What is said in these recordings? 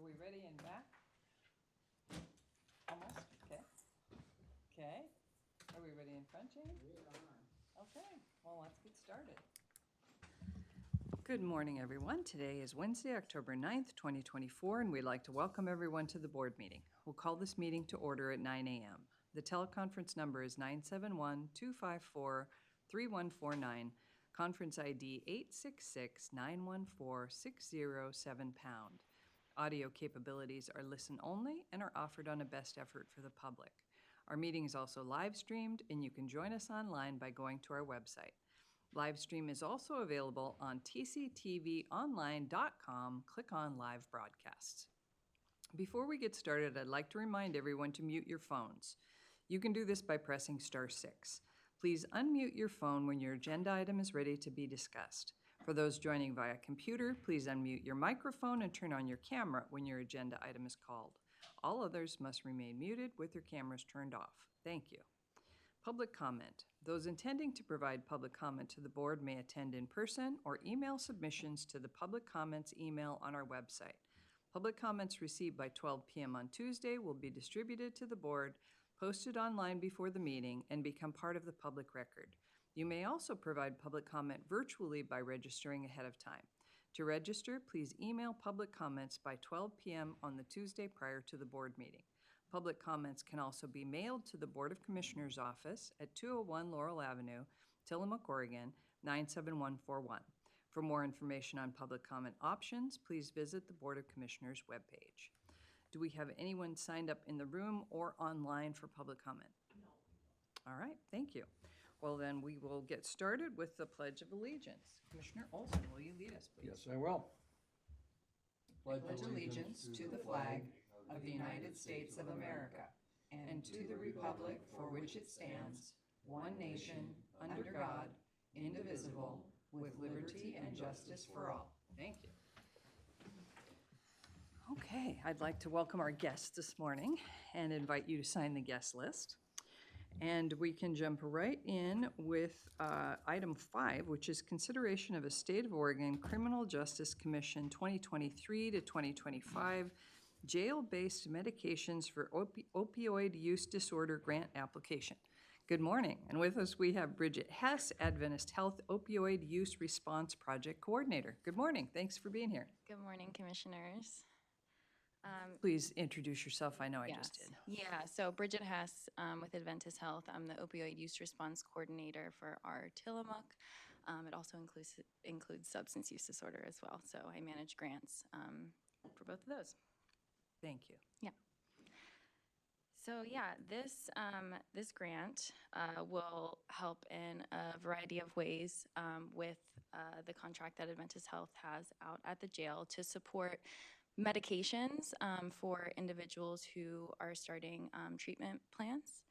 we ready and back? Almost, okay. Okay, are we ready in front, Jane? We are. Okay, well, let's get started. Good morning, everyone. Today is Wednesday, October 9th, 2024, and we'd like to welcome everyone to the board meeting. We'll call this meeting to order at 9 a.m. The teleconference number is 971-254-3149, conference ID 866-914-607#. Audio capabilities are listen only and are offered on a best effort for the public. Our meeting is also live streamed, and you can join us online by going to our website. Live stream is also available on tctvonline.com. Click on live broadcasts. Before we get started, I'd like to remind everyone to mute your phones. You can do this by pressing *6. Please unmute your phone when your agenda item is ready to be discussed. For those joining via computer, please unmute your microphone and turn on your camera when your agenda item is called. All others must remain muted with their cameras turned off. Thank you. Public comment. Those intending to provide public comment to the board may attend in person or email submissions to the public comments email on our website. Public comments received by 12 p.m. on Tuesday will be distributed to the board, posted online before the meeting, and become part of the public record. You may also provide public comment virtually by registering ahead of time. To register, please email public comments by 12 p.m. on the Tuesday prior to the board meeting. Public comments can also be mailed to the Board of Commissioners office at 201 Laurel Avenue, Tillamook, Oregon, 97141. For more information on public comment options, please visit the Board of Commissioners webpage. Do we have anyone signed up in the room or online for public comment? No. All right, thank you. Well, then we will get started with the Pledge of Allegiance. Commissioner Olson, will you lead us, please? Yes, I will. Pledge allegiance to the flag of the United States of America and to the republic for which it stands, one nation, under God, indivisible, with liberty and justice for all. Thank you. Okay, I'd like to welcome our guests this morning and invite you to sign the guest list. And we can jump right in with item 5, which is consideration of a State of Oregon Criminal Justice Commission 2023 to 2025 jail-based medications for opioid use disorder grant application. Good morning, and with us we have Bridget Hess, Adventist Health Opioid Use Response Project Coordinator. Good morning, thanks for being here. Good morning, Commissioners. Please introduce yourself. I know I just did. Yeah, so Bridget Hess with Adventist Health. I'm the Opioid Use Response Coordinator for our Tillamook. It also includes substance use disorder as well, so I manage grants for both of those. Thank you. Yeah. So yeah, this grant will help in a variety of ways with the contract that Adventist Health has out at the jail to support medications for individuals who are starting treatment plans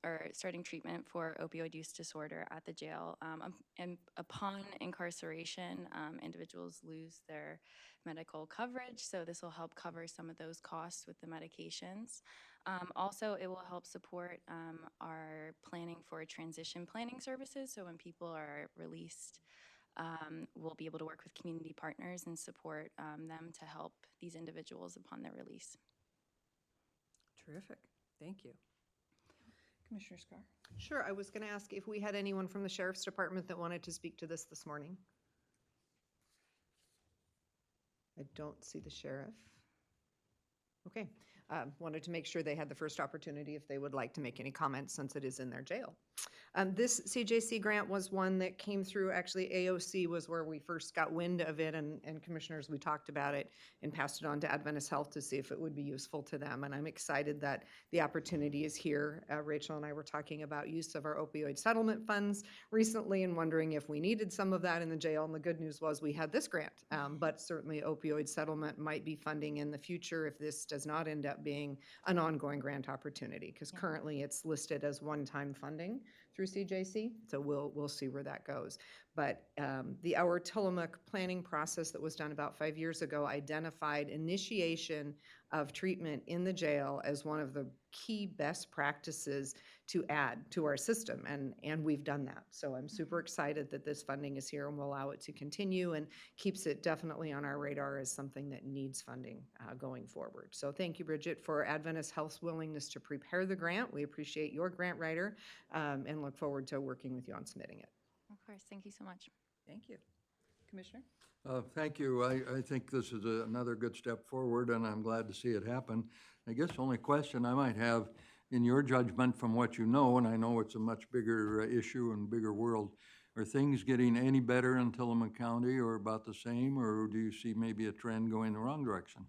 or starting treatment for opioid use disorder at the jail. And upon incarceration, individuals lose their medical coverage, so this will help cover some of those costs with the medications. Also, it will help support our planning for transition planning services, so when people are released, we'll be able to work with community partners and support them to help these individuals upon their release. Terrific. Thank you. Commissioner Scar? Sure. I was going to ask if we had anyone from the Sheriff's Department that wanted to speak to this morning. I don't see the sheriff. Okay. Wanted to make sure they had the first opportunity if they would like to make any comments since it is in their jail. This CJC grant was one that came through, actually AOC was where we first got wind of it, and commissioners, we talked about it and passed it on to Adventist Health to see if it would be useful to them. And I'm excited that the opportunity is here. Rachel and I were talking about use of our opioid settlement funds recently and wondering if we needed some of that in the jail. And the good news was we had this grant, but certainly opioid settlement might be funding in the future if this does not end up being an ongoing grant opportunity, because currently it's listed as one-time funding through CJC, so we'll see where that goes. But our Tillamook planning process that was done about 5 years ago identified initiation of treatment in the jail as one of the key best practices to add to our system, and we've done that. So I'm super excited that this funding is here and will allow it to continue and keeps it definitely on our radar as something that needs funding going forward. So thank you, Bridget, for Adventist Health's willingness to prepare the grant. We appreciate your grant writer and look forward to working with you on submitting it. Of course, thank you so much. Thank you. Commissioner? Thank you. I think this is another good step forward, and I'm glad to see it happen. I guess the only question I might have, in your judgment from what you know, and I know it's a much bigger issue and bigger world, are things getting any better in Tillamook County or about the same, or do you see maybe a trend going the wrong direction?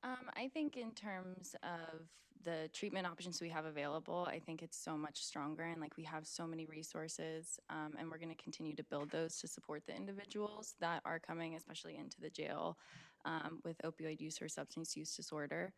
I think in terms of the treatment options we have available, I think it's so much stronger, and like we have so many resources, and we're going to continue to build those to support the individuals that are coming, especially into the jail with opioid use or substance use disorder.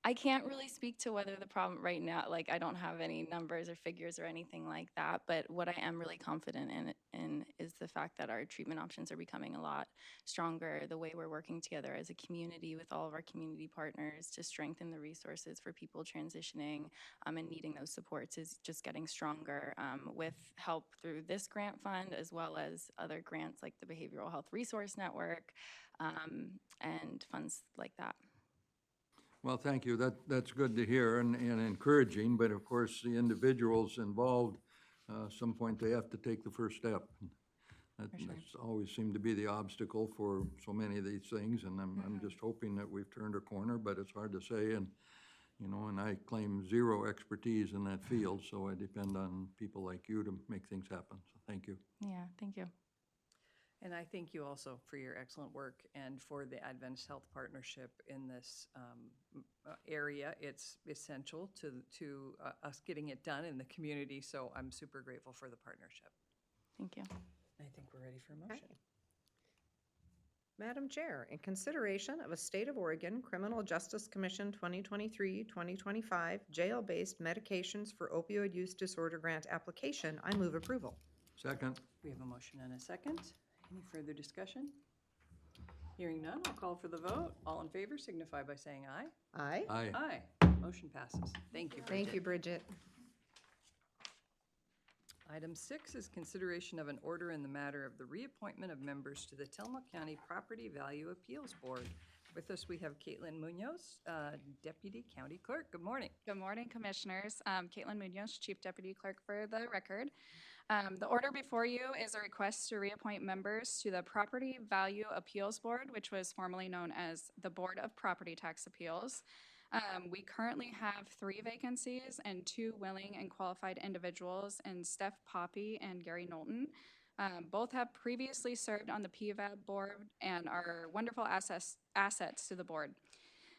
I can't really speak to whether the problem right now, like I don't have any numbers or figures or anything like that, but what I am really confident in is the fact that our treatment options are becoming a lot stronger. The way we're working together as a community with all of our community partners to strengthen the resources for people transitioning and needing those supports is just getting stronger with help through this grant fund as well as other grants like the Behavioral Health Resource Network and funds like that. Well, thank you. That's good to hear and encouraging, but of course, the individuals involved, some point they have to take the first step. That's always seemed to be the obstacle for so many of these things, and I'm just hoping that we've turned a corner, but it's hard to say, and I claim zero expertise in that field, so I depend on people like you to make things happen, so thank you. Yeah, thank you. And I thank you also for your excellent work and for the Adventist Health Partnership in this area. It's essential to us getting it done in the community, so I'm super grateful for the partnership. Thank you. I think we're ready for a motion. Okay. Madam Chair, in consideration of a State of Oregon Criminal Justice Commission 2023-2025 jail-based medications for opioid use disorder grant application, I move approval. Second. We have a motion and a second. Any further discussion? Hearing none, I'll call for the vote. All in favor signify by saying aye. Aye. Aye. Aye. Motion passes. Thank you, Bridget. Thank you, Bridget. Item 6 is consideration of an order in the matter of the reappointment of members to the Tillamook County Property Value Appeals Board. With us, we have Caitlin Munoz, Deputy County Clerk. Good morning. Good morning, Commissioners. Caitlin Munoz, Chief Deputy Clerk for the record. The order before you is a request to reappoint members to the Property Value Appeals Board, which was formerly known as the Board of Property Tax Appeals. We currently have 3 vacancies and 2 willing and qualified individuals in Steph Poppy and Gary Knowlton. Both have previously served on the PVAB board and are wonderful assets to the board.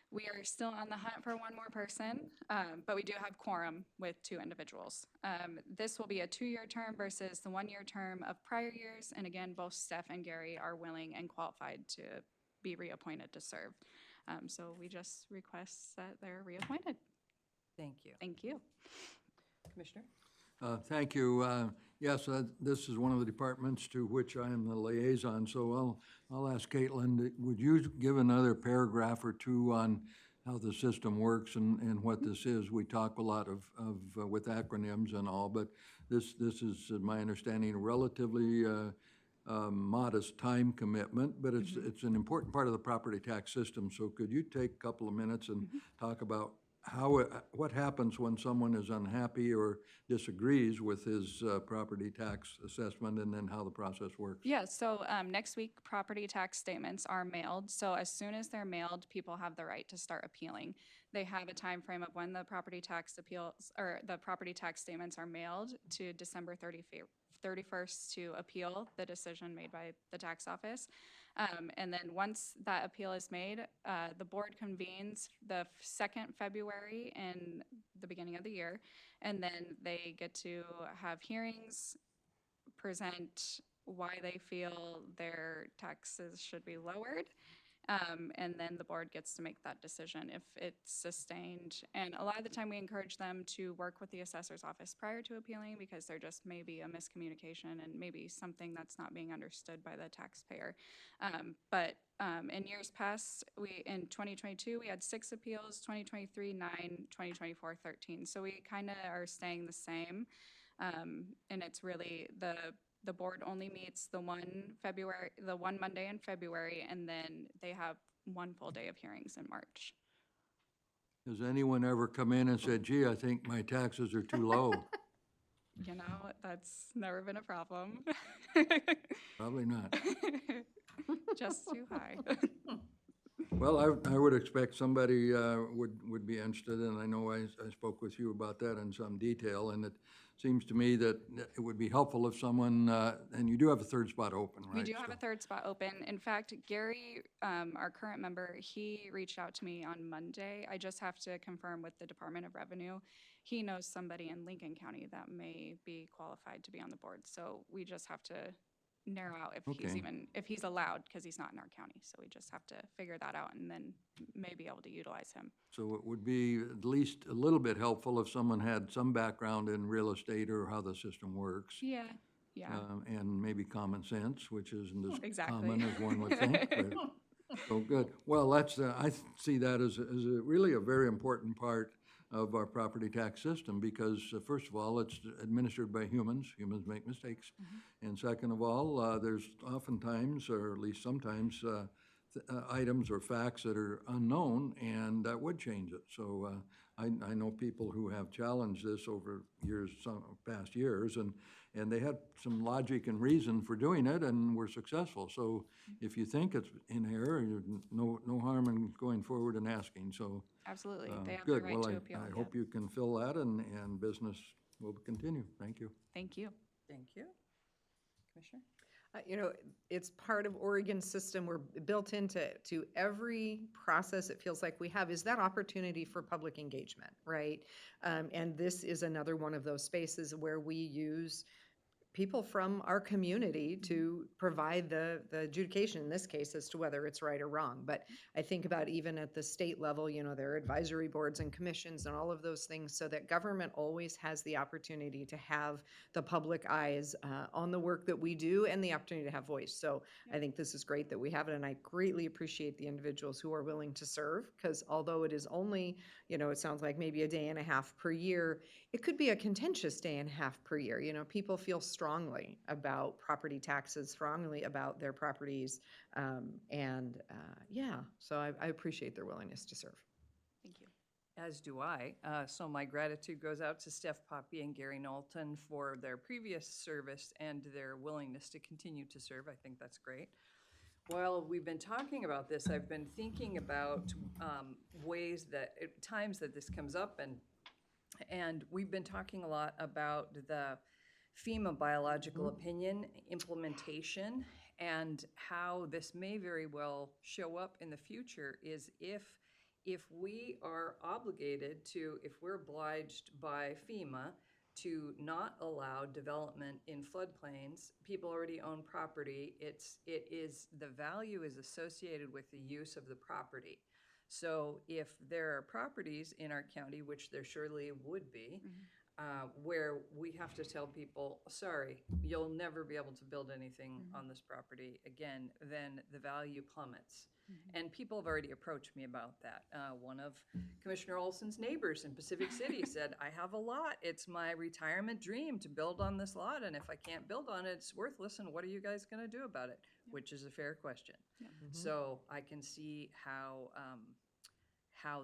We are still on the hunt for one more person, but we do have quorum with 2 individuals. This will be a 2-year term versus the 1-year term of prior years. And again, both Steph and Gary are willing and qualified to be reappointed to serve. So we just request that they're reappointed. Thank you. Thank you. Commissioner? Thank you. Yes, this is one of the departments to which I am the liaison, so I'll ask Caitlin, would you give another paragraph or 2 on how the system works and what this is? We talk a lot of with acronyms and all, but this is, in my understanding, a relatively modest time commitment, but it's an important part of the property tax system. So could you take a couple of minutes and talk about what happens when someone is unhappy or disagrees with his property tax assessment, and then how the process works? Yeah, so next week, property tax statements are mailed. So as soon as they're mailed, people have the right to start appealing. They have a time frame of when the property tax appeals or the property tax statements are mailed to December 31st to appeal the decision made by the tax office. And then once that appeal is made, the board convenes the 2nd February in the beginning of the year, and then they get to have hearings, present why they feel their taxes should be lowered, And then the board gets to make that decision if it's sustained. And a lot of the time, we encourage them to work with the assessor's office prior to appealing, because there just may be a miscommunication and maybe something that's not being understood by the taxpayer. But in years past, in 2022, we had 6 appeals, 2023, 9, 2024, 13. So we kind of are staying the same. And it's really the board only meets the one Monday in February, and then they have one full day of hearings in March. Has anyone ever come in and said, gee, I think my taxes are too low? You know, that's never been a problem. Probably not. Just too high. Well, I would expect somebody would be interested, and I know I spoke with you about that in some detail, and it seems to me that it would be helpful if someone, and you do have a third spot open, right? We do have a So- third spot open. In fact, Gary, our current member, he reached out to me on Monday. I just have to confirm with the Department of Revenue. He knows somebody in Lincoln County that may be qualified to be on the board. So we just have to narrow out if Okay. if he's allowed, because he's not in our county. So we just have to figure that out and then may be able to utilize him. So it would be at least a little bit helpful if someone had some background in real estate or how the system works. Yeah, yeah. And maybe common sense, which isn't as Exactly. common as one would think. So good. Well, that's, I see that as really a very important part of our property tax system, because first of all, it's administered by humans. Humans make mistakes. And second of all, there's oftentimes, or at least sometimes, items or facts that are unknown, and that would change it. So I know people who have challenged this over years, some past years, and they had some logic and reason for doing it, and were successful. So if you think it's in error, no harm in going forward and asking. So Absolutely. They have the good. right Well, to appeal. I yeah. hope you can fill that, and business will continue. Thank you. Thank you. Thank you. Commissioner? You know, it's part of Oregon's system. We're built into every process it feels like we have is that opportunity for public engagement, right? And this is another one of those spaces where we use people from our community to provide the adjudication, in this case, as to whether it's right or wrong. But I think about even at the state level, you know, there are advisory boards and commissions and all of those things, so that government always has the opportunity to have the public eyes on the work that we do and the opportunity to have voice. So I think this is great that we have it, and I greatly appreciate the individuals who are willing to serve, because although it is only, you know, it sounds like maybe a day and a half per year, it could be a contentious day and a half per year. You know, people feel strongly about property taxes, strongly about their properties. Yeah, so I appreciate their willingness to serve. Thank you. As do I. So my gratitude goes out to Steph Poppy and Gary Knowlton for their previous service and their willingness to continue to serve. I think that's great. While we've been talking about this, I've been thinking about ways that, times that this comes up, and we've been talking a lot about the FEMA biological opinion implementation, and how this may very well show up in the future is if we are obligated to, if we're obliged by FEMA to not allow development in floodplains, people already own property, the value is associated with the use of the property. So if there are properties in our county, which there surely would be, where we have to tell people, sorry, you'll never be able to build anything on this property again, then the value plummets. And people have already approached me about that. One of Commissioner Olson's neighbors in Pacific City said, I have a lot. It's my retirement dream to build on this lot, and if I can't build on it, it's worthless, and what are you guys going to do about it? Which is a fair question. So I can see how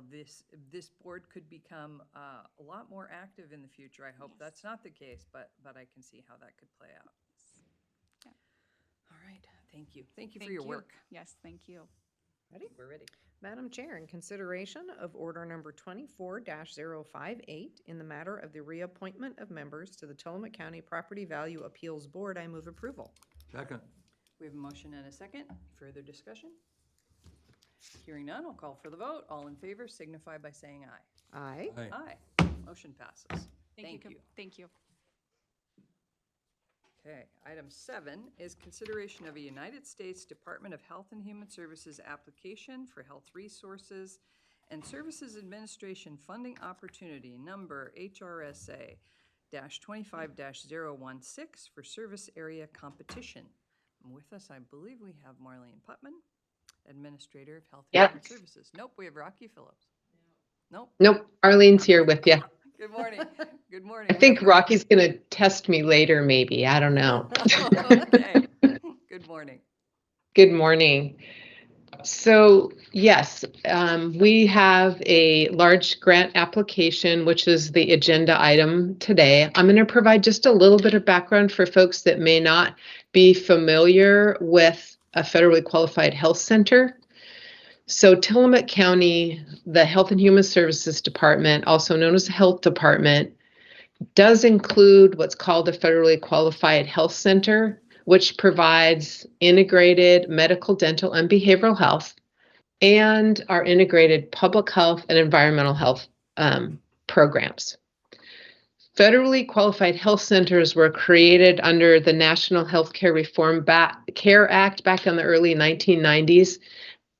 this board could become a lot more active in the future. I hope that's not the case, but I can see how that could play out. Yeah. All right, thank you. Thank you for your work. Yes, thank you. Ready? We're ready. Madam Chair, in consideration of order number 24-058, in the matter of the reappointment of members to the Tillamook County Property Value Appeals Board, I move approval. Second. We have a motion and a second. Further discussion? Hearing none, I'll call for the vote. All in favor signify by saying aye. Aye. Aye. Aye. Motion passes. Thank you. Thank you. Okay, item 7 is consideration of a United States Department of Health and Human Services application for health resources and Services Administration funding opportunity number HRSA -25-016 for service area competition. And with us, I believe we have Marlene Putman, Administrator of Health and Yep. Human Services. Nope, we have Rocky Phillips. Nope. Nope, Arlene's here with you. Good morning. Good morning. I think Rocky's gonna test me later, maybe. I don't know. Okay. Good morning. Good morning. So yes, we have a large grant application, which is the agenda item today. I'm going to provide just a little bit of background for folks that may not be familiar with a federally qualified health center. So Tillamook County, the Health and Human Services Department, also known as the Health Department, does include what's called a federally qualified health center, which provides integrated medical, dental, and behavioral health, and our integrated public health and environmental health programs. Federally qualified health centers were created under the National Healthcare Reform Care Act back in the early 1990s.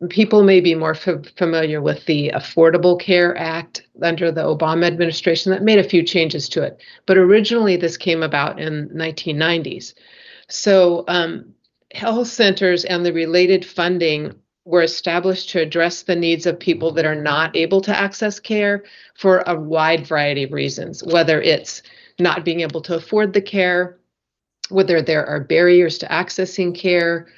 People may be more familiar with the Affordable Care Act under the Obama administration that made a few changes to it. But originally, this came about in 1990s. So health centers and the related funding were established to address the needs of people that are not able to access care for a wide variety of reasons, whether it's not being able to afford the care, whether there are barriers to accessing care,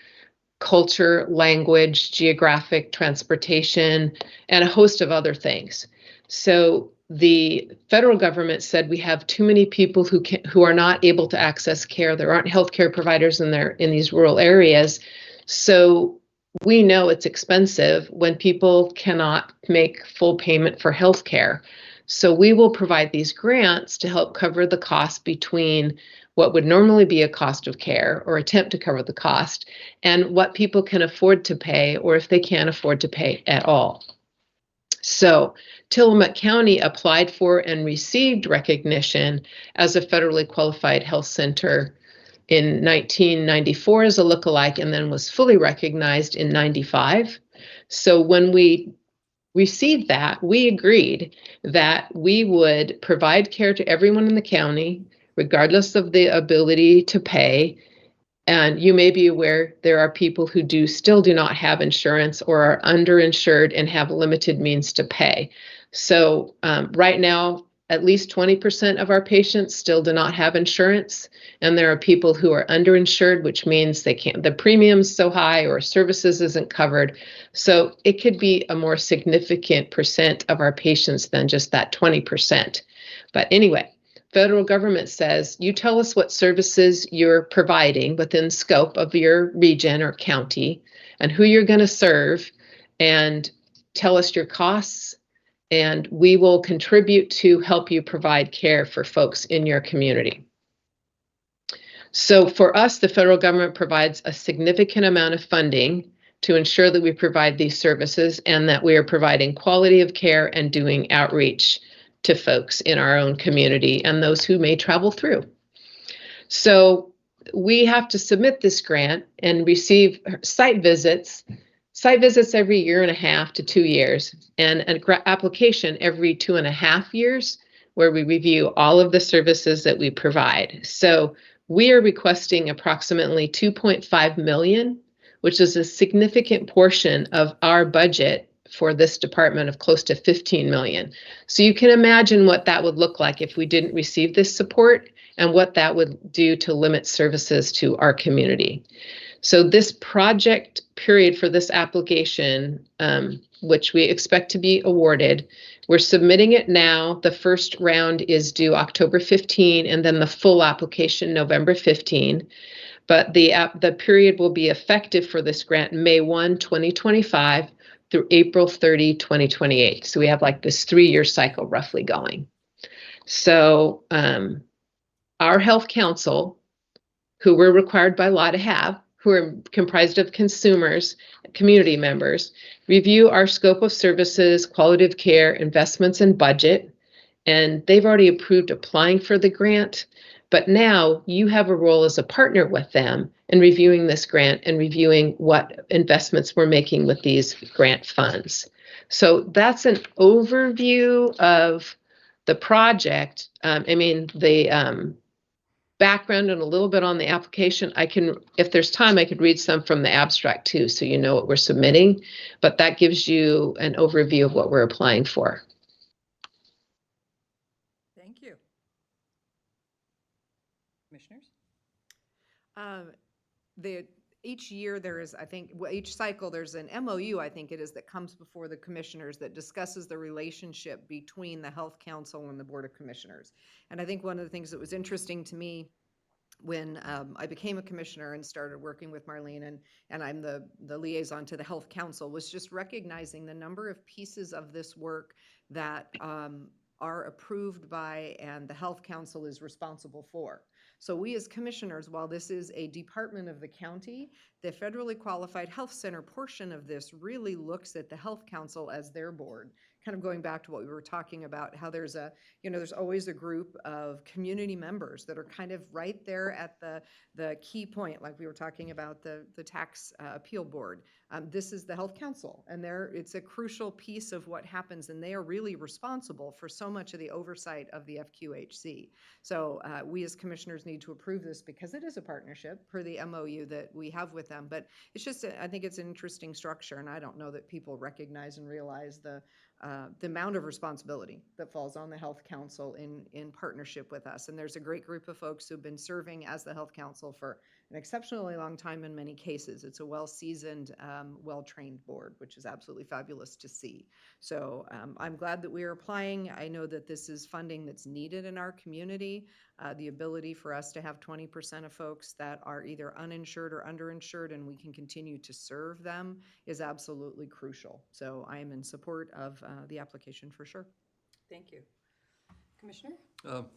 culture, language, geographic, transportation, and a host of other things. So the federal government said we have too many people who are not able to access care. There aren't healthcare providers in these rural areas. So we know it's expensive when people cannot make full payment for healthcare. So we will provide these grants to help cover the cost between what would normally be a cost of care or attempt to cover the cost and what people can afford to pay or if they can't afford to pay at all. So Tillamook County applied for and received recognition as a federally qualified health center in 1994 as a lookalike and then was fully recognized in 95. So when we received that, we agreed that we would provide care to everyone in the county, regardless of the ability to pay. And you may be aware there are people who still do not have insurance or are underinsured and have limited means to pay. So right now, at least 20% of our patients still do not have insurance. And there are people who are underinsured, which means the premium's so high or services isn't covered. So it could be a more significant percent of our patients than just that 20%. But anyway, federal government says, you tell us what services you're providing within scope of your region or county and who you're going to serve, and tell us your costs, and we will contribute to help you provide care for folks in your community. So for us, the federal government provides a significant amount of funding to ensure that we provide these services and that we are providing quality of care and doing outreach to folks in our own community and those who may travel through. So we have to submit this grant and receive site visits every 1.5 to 2 years, and an application every 2.5 years, where we review all of the services that we provide. So we are requesting approximately $2.5 million, which is a significant portion of our budget for this department of close to $15 million. So you can imagine what that would look like if we didn't receive this support and what that would do to limit services to our community. So this project period for this application, which we expect to be awarded, we're submitting it now. The first round is due October 15, and then the full application November 15. But the period will be effective for this grant May 1, 2025 through April 30, 2028. So we have like this 3-year cycle roughly going. So our health council, who we're required by law to have, who are comprised of consumers, community members, review our scope of services, quality of care, investments, and budget. And they've already approved applying for the grant, But now you have a role as a partner with them in reviewing this grant and reviewing what investments we're making with these grant funds. So that's an overview of the project. The background and a little bit on the application. If there's time, I could read some from the abstract too, so you know what we're submitting. But that gives you an overview of what we're applying for. Thank you. Commissioners? Each year there is, I think, each cycle there's an MOU, I think it is, that comes before the commissioners that discusses the relationship between the Health Council and the Board of Commissioners. And I think one of the things that was interesting to me when I became a commissioner and started working with Marlene, and I'm the liaison to the Health Council, was just recognizing the number of pieces of this work that are approved by and the Health Council is responsible for. So we as commissioners, while this is a department of the county, the federally qualified health center portion of this really looks at the Health Council as their board. Kind of going back to what we were talking about, how there's always a group of community members that are kind of right there at the key point, like we were talking about the tax appeal board. This is the Health Council, and it's a crucial piece of what happens, and they are really responsible for so much of the oversight of the FQHC. So we as commissioners need to approve this because it is a partnership per the MOU that we have with them. But it's just, I think it's an interesting structure, and I don't know that people recognize and realize the amount of responsibility that falls on the Health Council in partnership with us. And there's a great group of folks who've been serving as the Health Council for an exceptionally long time in many cases. It's a well-seasoned, well-trained board, which is absolutely fabulous to see. So I'm glad that we are applying. I know that this is funding that's needed in our community. The ability for us to have 20% of folks that are either uninsured or underinsured, and we can continue to serve them, is absolutely crucial. So I am in support of the application for sure. Thank you. Commissioner?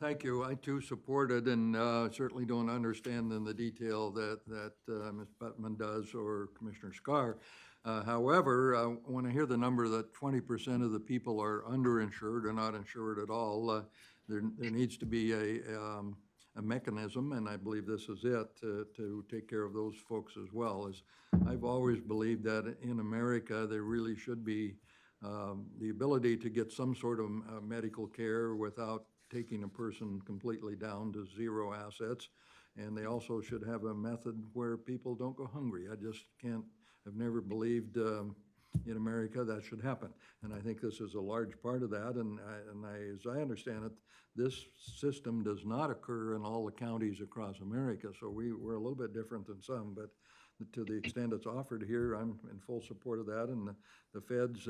Thank you. I too support it, and certainly don't understand in the detail that Ms. Buttman does or Commissioner Scar. However, when I hear the number that 20% of the people are underinsured or not insured at all, there needs to be a mechanism, and I believe this is it, to take care of those folks as well. As I've always believed that in America, there really should be the ability to get some sort of medical care without taking a person completely down to zero assets. And they also should have a method where people don't go hungry. I've never believed in America that should happen. And I think this is a large part of that. And as I understand it, this system does not occur in all the counties across America. So we're a little bit different than some, but to the extent it's offered here, I'm in full support of that. And the feds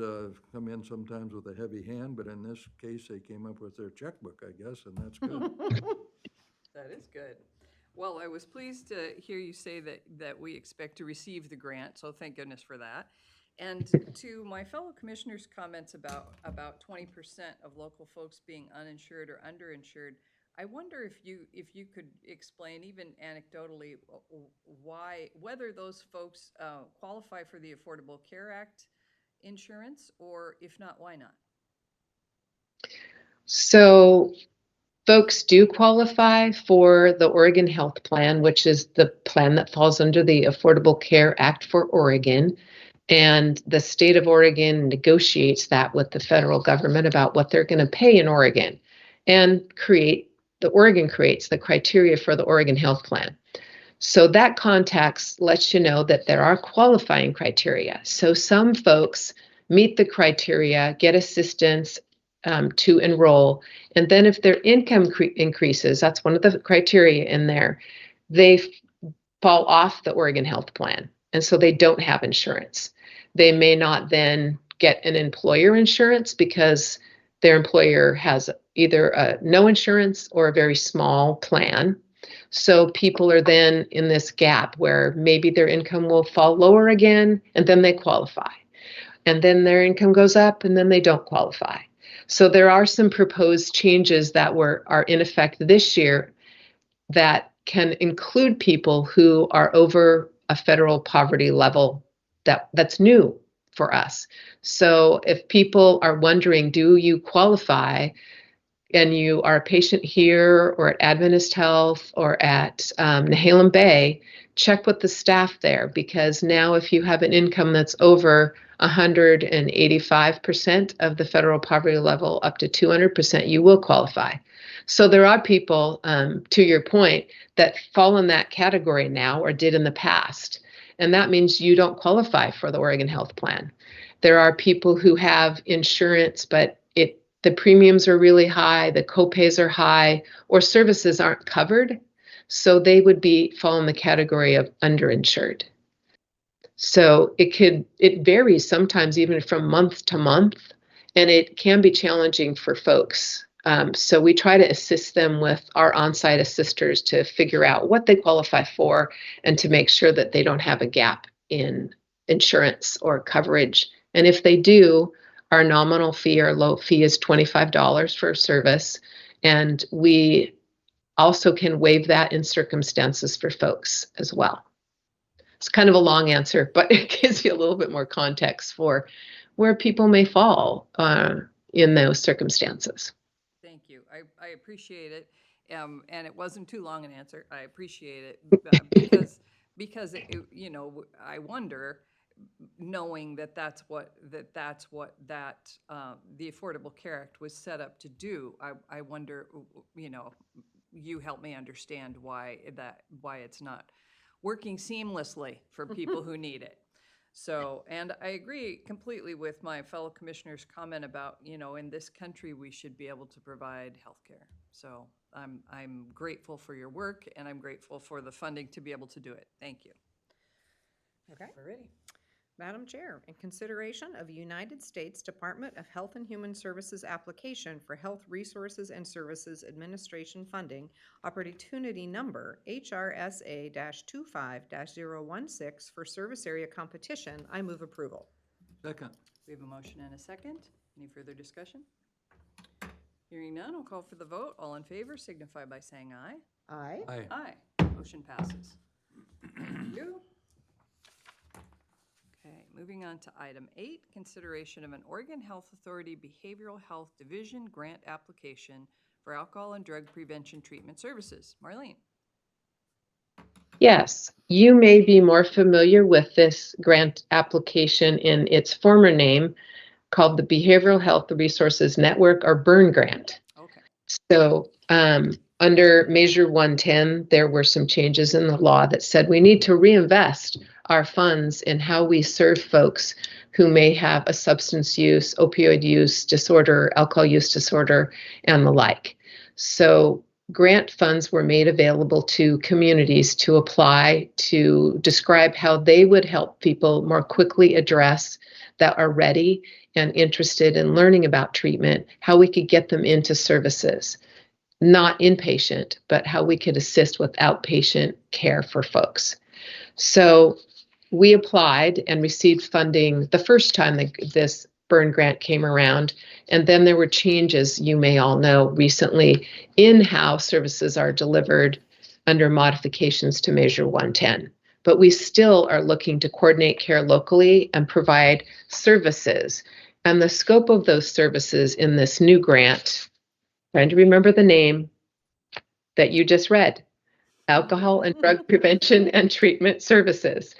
come in sometimes with a heavy hand, but in this case, they came up with their checkbook, I guess, and that's good. That is good. Well, I was pleased to hear you say that we expect to receive the grant, so thank goodness for that. And to my fellow commissioners' comments about 20% of local folks being uninsured or underinsured, I wonder if you could explain, even anecdotally, whether those folks qualify for the Affordable Care Act insurance, or if not, why not? So folks do qualify for the Oregon Health Plan, which is the plan that falls under the Affordable Care Act for Oregon. And the state of Oregon negotiates that with the federal government about what they're going to pay in Oregon, and Oregon creates the criteria for the Oregon Health Plan. So that context lets you know that there are qualifying criteria. So some folks meet the criteria, get assistance to enroll, and then if their income increases, that's one of the criteria in there, they fall off the Oregon Health Plan, and so they don't have insurance. They may not then get an employer insurance because their employer has either no insurance or a very small plan. So people are then in this gap where maybe their income will fall lower again, and then they qualify. And then their income goes up, and then they don't qualify. So there are some proposed changes that are in effect this year that can include people who are over a federal poverty level that's new for us. So if people are wondering, do you qualify? and you are a patient here or at Adventist Health or at Nehalem Bay, check with the staff there, because now if you have an income that's over 185% of the federal poverty level up to 200%, you will qualify. So there are people, to your point, that fall in that category now or did in the past. And that means you don't qualify for the Oregon Health Plan. There are people who have insurance, but the premiums are really high, the copays are high, or services aren't covered. So they would fall in the category of underinsured. So it varies sometimes even from month to month, and it can be challenging for folks. So we try to assist them with our on-site assisters to figure out what they qualify for and to make sure that they don't have a gap in insurance or coverage. And if they do, our nominal fee or low fee is $25 for a service. And we also can waive that in circumstances for folks as well. It's kind of a long answer, but it gives you a little bit more context for where people may fall in those circumstances. Thank you. I appreciate it. And it wasn't too long an answer. I appreciate it because I wonder, knowing that that's what the Affordable Care Act was set up to do. I wonder, you help me understand why it's not working seamlessly for people who need it. So, and I agree completely with my fellow commissioner's comment about, in this country, we should be able to provide healthcare. So I'm grateful for your work, and I'm grateful for the funding to be able to do it. Thank you. Okay. We're ready. Madam Chair, in consideration of United States Department of Health and Human Services application for Health Resources and Services Administration funding, opportunity number HRSA-25-016 for service area competition, I move approval. Second. We have a motion and a second. Any further discussion? Hearing none, I'll call for the vote. All in favor signify by saying aye. Aye. Aye. Aye. Motion passes. Thank you. Okay, moving on to item 8, consideration of an Oregon Health Authority Behavioral Health Division grant application for alcohol and drug prevention treatment services. Marlene. Yes, you may be more familiar with this grant application in its former name, called the Behavioral Health Resources Network, or BURN grant. Okay. So under Measure 110, there were some changes in the law that said we need to reinvest our funds in how we serve folks who may have a substance use, opioid use disorder, alcohol use disorder, and the like. So grant funds were made available to communities to apply to describe how they would help people more quickly address that are ready and interested in learning about treatment, how we could get them into services, not inpatient, but how we could assist with outpatient care for folks. So we applied and received funding the first time that this BURN grant came around. And then there were changes, you may all know, recently in how services are delivered under modifications to Measure 110. But we still are looking to coordinate care locally and provide services. And the scope of those services in this new grant, trying to remember the name that you just read, Alcohol and Drug Prevention and Treatment Services,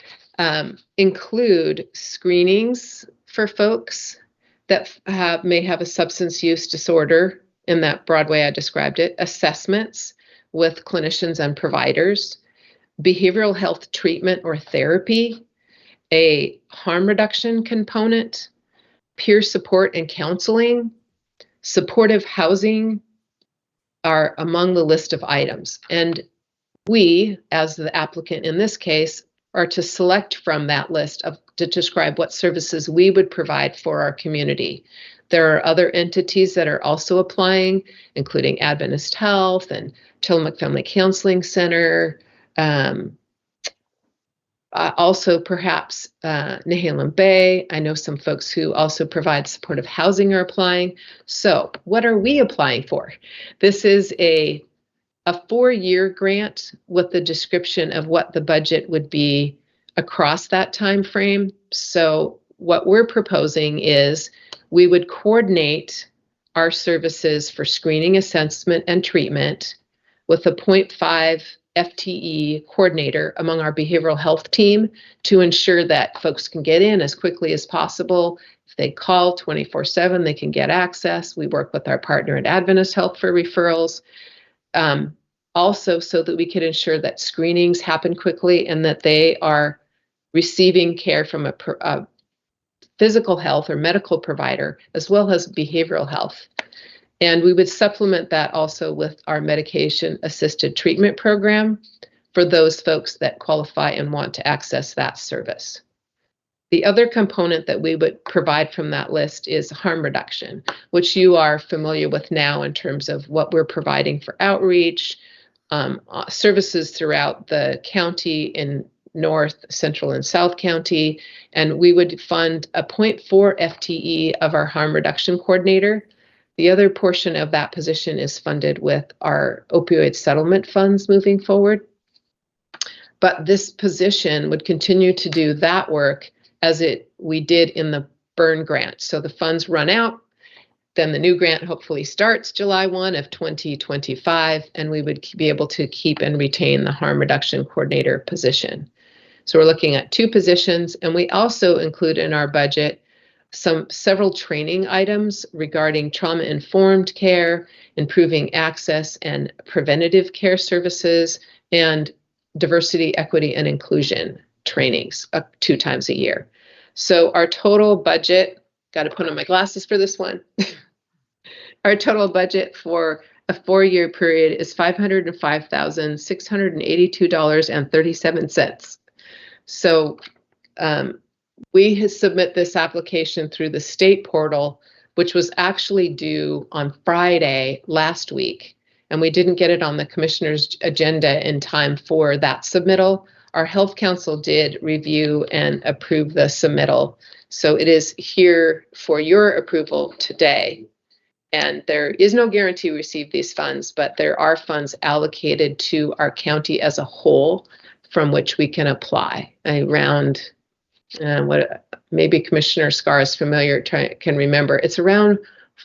include screenings for folks that may have a substance use disorder in that broad way I described it, assessments with clinicians and providers, behavioral health treatment or therapy, a harm reduction component, peer support and counseling, supportive housing are among the list of items. And we, as the applicant in this case, are to select from that list to describe what services we would provide for our community. There are other entities that are also applying, including Adventist Health and Tillamook Family Counseling Center, also perhaps Nehalem Bay. I know some folks who also provide supportive housing are applying. So what are we applying for? This is a 4-year grant with the description of what the budget would be across that time frame. So what we're proposing is we would coordinate our services for screening, assessment, and treatment with a 0.5 FTE coordinator among our behavioral health team to ensure that folks can get in as quickly as possible. If they call 24/7, they can get access. We work with our partner at Adventist Health for referrals. Also, so that we can ensure that screenings happen quickly and that they are receiving care from a physical health or medical provider, as well as behavioral health. And we would supplement that also with our medication-assisted treatment program for those folks that qualify and want to access that service. The other component that we would provide from that list is harm reduction, which you are familiar with now in terms of what we're providing for outreach, services throughout the county in North, Central, and South County. And we would fund a 0.4 FTE of our harm reduction coordinator. The other portion of that position is funded with our opioid settlement funds moving forward. But this position would continue to do that work as we did in the burn grant. So the funds run out, then the new grant hopefully starts July 1 of 2025, and we would be able to keep and retain the harm reduction coordinator position. So we're looking at 2 positions, and we also include in our budget several training items regarding trauma-informed care, improving access and preventative care services, and diversity, equity, and inclusion trainings 2 times a year. So our total budget, got to put on my glasses for this one. Our total budget for a 4-year period is $505,682.37. So we submit this application through the state portal, which was actually due on Friday last week, and we didn't get it on the commissioner's agenda in time for that submittal. Our health council did review and approve the submittal, so it is here for your approval today. And there is no guarantee we receive these funds, but there are funds allocated to our county as a whole from which we can apply around what maybe Commissioner Scar is familiar, can remember. It's around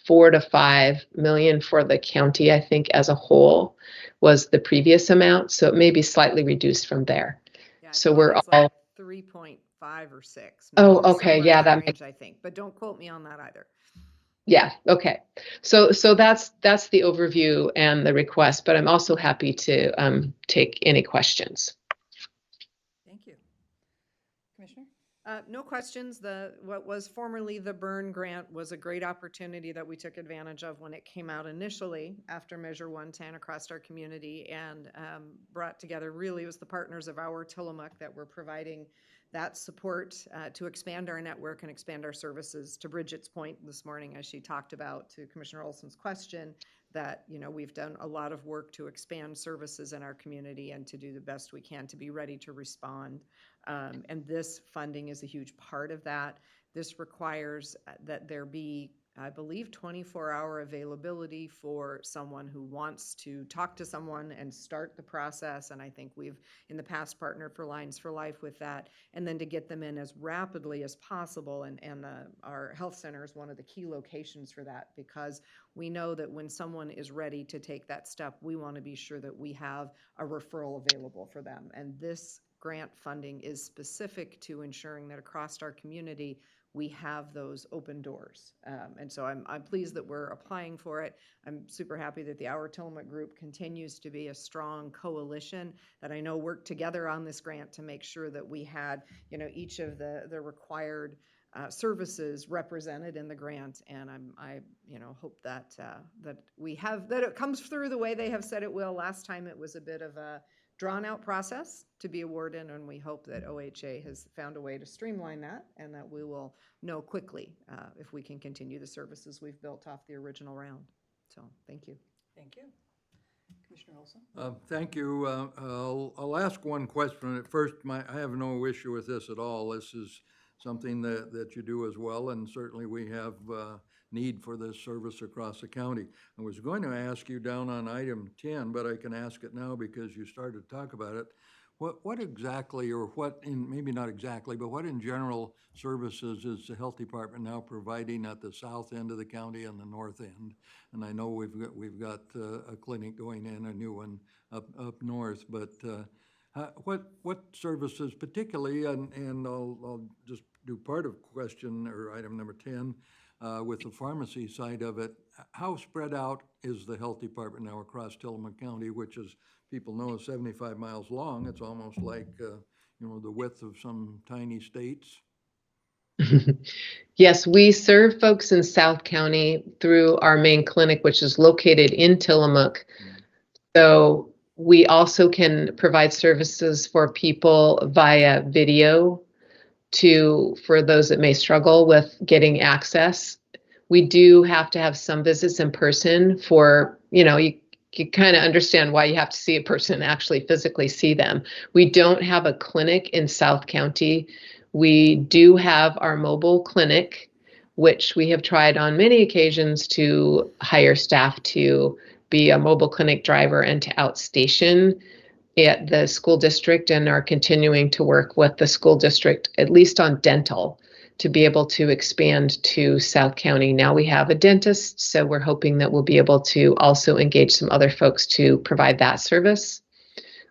4 to 5 million for the county, I think, as a whole was the previous amount. So it may be slightly reduced from there. Yeah, So we're all like 3.5 or 6. Oh, maybe, okay, somewhere yeah, in that range, makes, I think, but don't quote me on that either. yeah, okay. So that's the overview and the request, but I'm also happy to take any questions. Thank you. Commissioner? No questions. What was formerly the Burn Grant was a great opportunity that we took advantage of when it came out initially after Measure 110 across our community, and brought together, really, it was the partners of our Tillamook that were providing that support to expand our network and expand our services. To Bridget's point this morning, as she talked about to Commissioner Olson's question, that we've done a lot of work to expand services in our community and to do the best we can to be ready to respond. And this funding is a huge part of that. This requires that there be, I believe, 24-hour availability for someone who wants to talk to someone and start the process. And I think we've, in the past, partnered for Lines for Life with that. And then to get them in as rapidly as possible. And our health center is one of the key locations for that, because we know that when someone is ready to take that step, we want to be sure that we have a referral available for them. And this grant funding is specific to ensuring that across our community, we have those open doors. And so I'm pleased that we're applying for it. I'm super happy that the Our Tillamook group continues to be a strong coalition that I know worked together on this grant to make sure that we had, each of the required services represented in the grant. And I hope that that it comes through the way they have said it will. Last time it was a bit of a drawn-out process to be awarded, and we hope that OHA has found a way to streamline that, and that we will know quickly if we can continue the services we've built off the original round. So, thank you. Thank you. Commissioner Olson? Thank you. I'll ask one question. At first, I have no issue with this at all. This is something that you do as well, and certainly we have need for this service across the county. I was going to ask you down on item 10, but I can ask it now because you started to talk about it. what exactly, or what in, maybe not exactly, but what in general services is the health department now providing at the south end of the county and the north end? And I know we've got a clinic going in, a new one up north, but what services particularly, and I'll just do part of question or item number 10, with the pharmacy side of it, how spread out is the health department now across Tillamook County, which is, people know, is 75 miles long. It's almost like, the width of some tiny states. Yes, we serve folks in South County through our main clinic, which is located in Tillamook. So we also can provide services for people via video for those that may struggle with getting access. We do have to have some visits in person for, you kind of understand why you have to see a person, actually physically see them. We don't have a clinic in South County. We do have our mobile clinic, which we have tried on many occasions to hire staff to be a mobile clinic driver and to outstation at the school district, and are continuing to work with the school district, at least on dental, to be able to expand to South County. Now we have a dentist, so we're hoping that we'll be able to also engage some other folks to provide that service.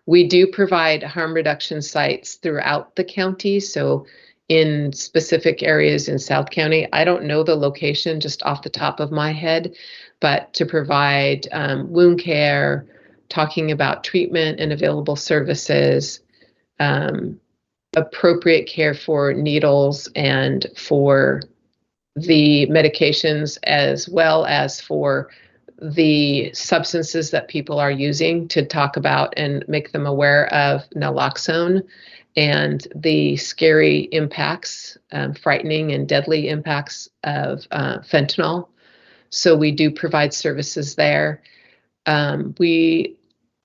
We do provide harm reduction sites throughout the county, so in specific areas in South County. I don't know the location just off the top of my head, but to provide wound care, talking about treatment and available services, appropriate care for needles and for the medications, as well as for the substances that people are using, to talk about and make them aware of naloxone and the scary impacts, frightening and deadly impacts of fentanyl. So we do provide services there.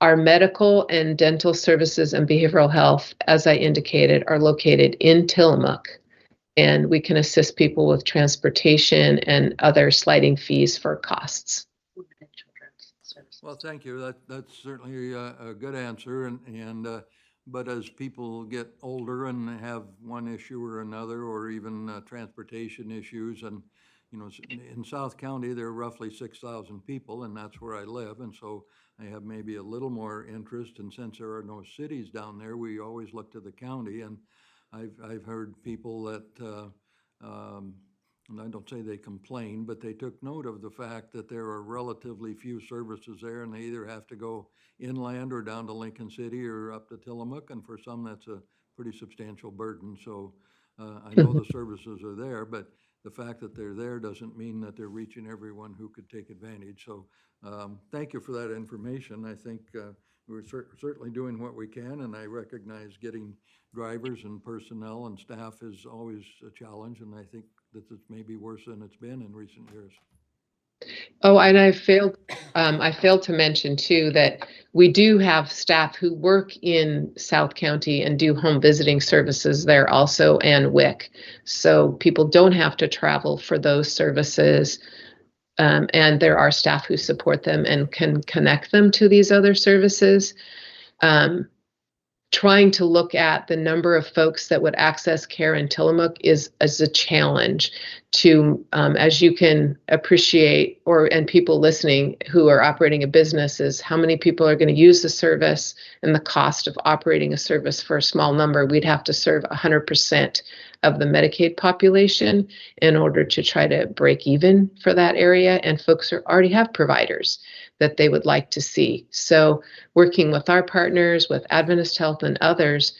Our medical and dental services and behavioral health, as I indicated, are located in Tillamook, and we can assist people with transportation and other sliding fees for costs. Well, thank you. That's certainly a good answer. But as people get older and have one issue or another, or even transportation issues, and in South County there are roughly 6,000 people, and that's where I live, and so I have maybe a little more interest. And since there are no cities down there, we always look to the county. And I've heard people that. And I don't say they complain, but they took note of the fact that there are relatively few services there, and they either have to go inland or down to Lincoln City or up to Tillamook, and for some that's a pretty substantial burden. So I know the services are there, but the fact that they're there doesn't mean that they're reaching everyone who could take advantage. So thank you for that information. I think we're certainly doing what we can, and I recognize getting drivers and personnel and staff is always a challenge, and I think that it's maybe worse than it's been in recent years. Oh, and I failed to mention too that we do have staff who work in South County and do home visiting services there also, and WIC. So people don't have to travel for those services. And there are staff who support them and can connect them to these other services. Trying to look at the number of folks that would access care in Tillamook is a challenge to, as you can appreciate, and people listening who are operating a business, is how many people are going to use the service, and the cost of operating a service for a small number. We'd have to serve 100% of the Medicaid population in order to try to break even for that area, and folks already have providers that they would like to see. So working with our partners, with Adventist Health and others,